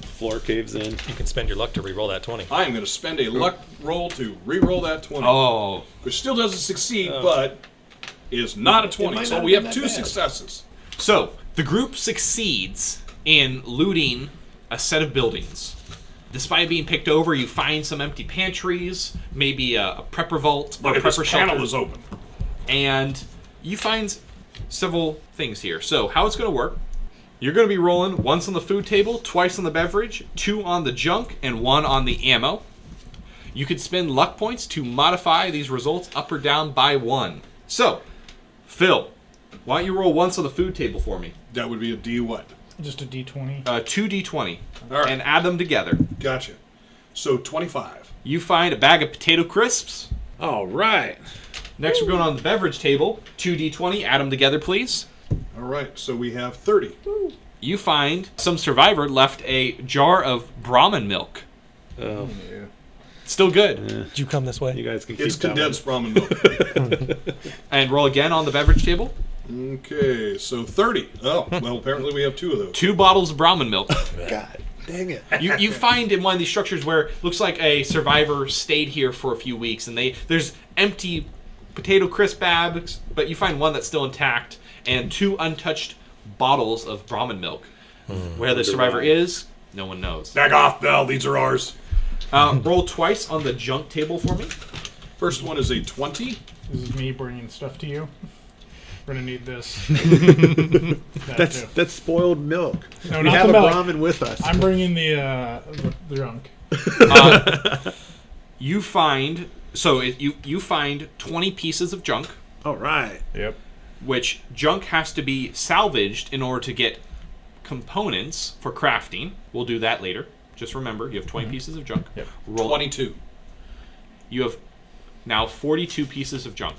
Speaker 5: Floor caves in.
Speaker 4: You can spend your luck to re-roll that 20.
Speaker 1: I am going to spend a luck roll to re-roll that 20.
Speaker 2: oh,
Speaker 1: Which still doesn't succeed, but is not a 20.
Speaker 5: might
Speaker 1: So
Speaker 5: not
Speaker 1: we
Speaker 5: have
Speaker 1: have
Speaker 5: been
Speaker 1: 2
Speaker 5: that bad.
Speaker 1: successes.
Speaker 2: so the group succeeds in looting a set of buildings. Despite being picked over, you find some empty pantries, maybe a prepper vault or
Speaker 1: Look,
Speaker 2: prepper
Speaker 1: this panel
Speaker 2: shelter,
Speaker 1: is open.
Speaker 2: and you find several things here. So how it's going to work? You're going to be rolling once on the food table, twice on the beverage, 2 on the junk, and 1 on the ammo. You could spend luck points to modify these results up or down by 1. So, Phil, why don't you roll once on the food table for me?
Speaker 1: That would be a D what?
Speaker 3: Just a D20.
Speaker 2: 2d20,
Speaker 1: All right.
Speaker 2: and add them together.
Speaker 1: Gotcha. So 25.
Speaker 2: You find a bag of potato crisps.
Speaker 5: All right.
Speaker 2: Next, we're going on the beverage table. 2d20, add them together, please.
Speaker 1: All right, so we have 30.
Speaker 2: You find some survivor left a jar of Brahmin milk.
Speaker 5: Oh,
Speaker 2: Still good.
Speaker 4: Did you come this way?
Speaker 5: you guys can keep
Speaker 1: It's
Speaker 5: that one.
Speaker 1: condensed Brahmin milk.
Speaker 2: And roll again on the beverage table.
Speaker 1: Okay, so 30. Oh, well, apparently we have 2 of those.
Speaker 2: 2 bottles of Brahmin milk.
Speaker 5: God dang it.
Speaker 2: You find in one of these structures where it looks like a survivor stayed here for a few weeks, and there's empty potato crisp bags, but you find one that's still intact, and 2 untouched bottles of Brahmin milk. Where the survivor is, no one knows.
Speaker 1: Back off, Bell. These are ours.
Speaker 2: Roll twice on the junk table for me.
Speaker 1: First one is a 20.
Speaker 3: This is me bringing stuff to you. We're gonna need this. That too.
Speaker 5: That's spoiled milk.
Speaker 3: No,
Speaker 5: we
Speaker 3: not
Speaker 5: have
Speaker 3: the
Speaker 5: a
Speaker 3: milk.
Speaker 5: Brahmin with us.
Speaker 3: I'm bringing the junk.
Speaker 2: You find you find 20 pieces of junk,
Speaker 5: All right.
Speaker 3: Yep.
Speaker 2: which junk has to be salvaged in order to get components for crafting. We'll do that later. Just remember, you have 20 pieces of junk.
Speaker 3: Yep.
Speaker 2: Roll
Speaker 1: 22.
Speaker 2: You have now 42 pieces of junk.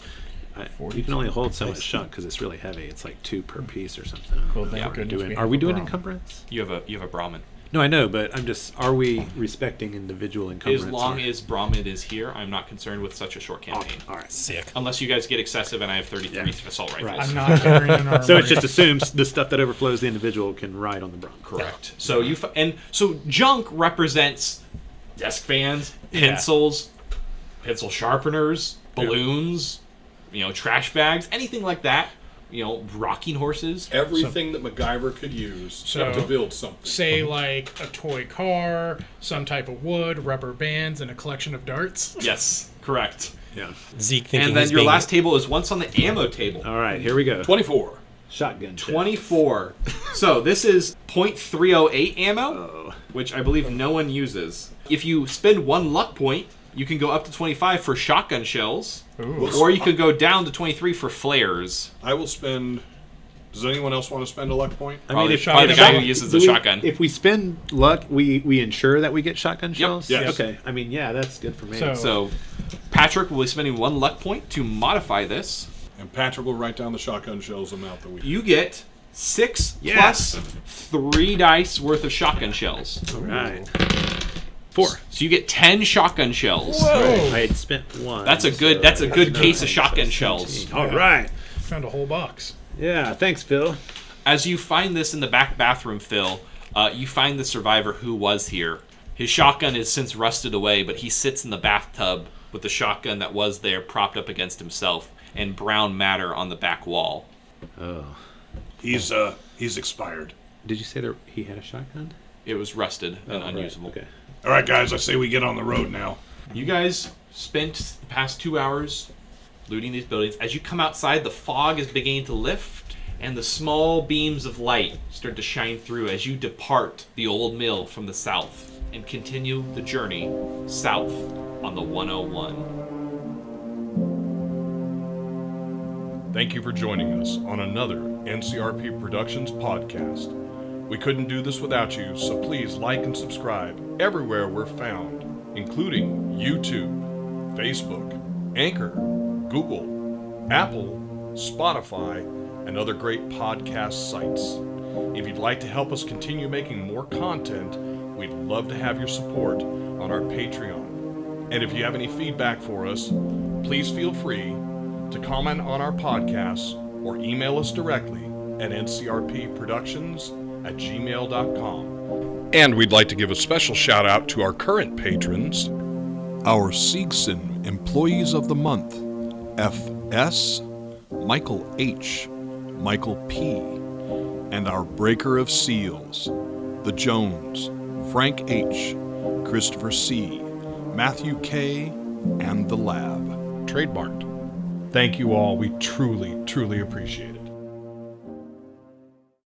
Speaker 5: You can only hold so much junk because it's really heavy. It's like 2 per piece or something. I don't
Speaker 3: Well,
Speaker 5: know
Speaker 3: thank
Speaker 5: if we're
Speaker 3: goodness
Speaker 5: doing-
Speaker 3: we
Speaker 5: are
Speaker 3: have
Speaker 5: we
Speaker 3: a
Speaker 5: doing
Speaker 3: Brahmin.
Speaker 5: encumbrance?
Speaker 2: You have a Brahmin.
Speaker 5: No, I know, but I'm just. Are we respecting individual encumbrance?
Speaker 2: As long
Speaker 5: or-
Speaker 2: as Brahmin is here, I'm not concerned with such a short campaign.
Speaker 5: All right.
Speaker 4: Sick.
Speaker 2: Unless you guys get excessive and I have 33 assault rifles.
Speaker 3: I'm not carrying an armor.
Speaker 5: So it just assumes the stuff that overflows the individual can ride on the Bronco.
Speaker 2: Correct. So so junk represents desk fans, pencils, pencil sharpeners, balloons, trash bags, anything like that. rocking horses.
Speaker 1: Everything that MacGyver could use
Speaker 3: So-
Speaker 1: to build something.
Speaker 3: Say like a toy car, some type of wood, rubber bands, and a collection of darts.
Speaker 2: Yes, correct.
Speaker 5: Yeah.
Speaker 4: Zeke thinking
Speaker 2: And then
Speaker 4: he's
Speaker 2: your
Speaker 4: being-
Speaker 2: last table is once on the ammo table.
Speaker 5: All right, here we go.
Speaker 1: 24.
Speaker 5: Shotgun. shells.
Speaker 2: 24. So this is .308 ammo, which I believe no one uses. If you spend 1 luck point, you can go up to 25 for shotgun shells, or you could go down to 23 for flares.
Speaker 1: I will spend... Does anyone else want to spend a luck point?
Speaker 5: I
Speaker 2: Probably,
Speaker 5: mean, if
Speaker 2: probably the guy who
Speaker 3: shotgun-
Speaker 2: uses
Speaker 5: do
Speaker 2: the
Speaker 5: we-
Speaker 2: shotgun.
Speaker 5: If we spend luck, we ensure that we get shotgun shells.
Speaker 1: Yes.
Speaker 5: Okay. I mean, yeah, that's good for me.
Speaker 2: So Patrick will be spending 1 luck point to modify this.
Speaker 1: And Patrick will write down the shotgun shells amount that we...
Speaker 2: You get 6
Speaker 5: Yes.
Speaker 2: plus 3 dice worth of shotgun shells.
Speaker 5: All right. 4.
Speaker 2: So you get 10 shotgun shells.
Speaker 5: I had spent 1.
Speaker 2: That's a good.
Speaker 5: so
Speaker 2: That's a good
Speaker 5: another
Speaker 2: case of
Speaker 5: 10,
Speaker 2: shotgun
Speaker 5: so
Speaker 2: shells.
Speaker 5: 17. All right.
Speaker 3: Found a whole box.
Speaker 5: Yeah. Thanks, Phil.
Speaker 2: As you find this in the back bathroom, Phil, you find the survivor who was here. His shotgun is since rusted away, but he sits in the bathtub with the shotgun that was there propped up against himself and brown matter on the back wall.
Speaker 5: Oh.
Speaker 1: He's expired.
Speaker 5: Did you say that he had a shotgun?
Speaker 2: It was rusted and
Speaker 5: Right,
Speaker 2: unusable.
Speaker 5: Okay.
Speaker 1: All right, guys, I say we get on the road now.
Speaker 2: You guys spent the past 2 hours looting these buildings. As you come outside, the fog is beginning to lift, and the small beams of light start to shine through as you depart the old mill from the south and continue the journey south on the 101.
Speaker 1: Thank you for joining us on another NCRP Productions podcast. We couldn't do this without you, so please like and subscribe everywhere we're found, including YouTube, Facebook, Anchor, Google, Apple, Spotify, and other great podcast sites. If you'd like to help us continue making more content, we'd love to have your support on our Patreon. And if you have any feedback for us, please feel free to comment on our podcasts or email us directly at ncrpproductions@gmail.com. And we'd like to give a special shout out to our current patrons, our Seegson Employees of the Month, F.S., Michael H., Michael P., and our Breaker of Seals, the Jones, Frank H., Christopher C., Matthew K., and the Lab. Trademarked. Thank you all. We truly, truly appreciate it.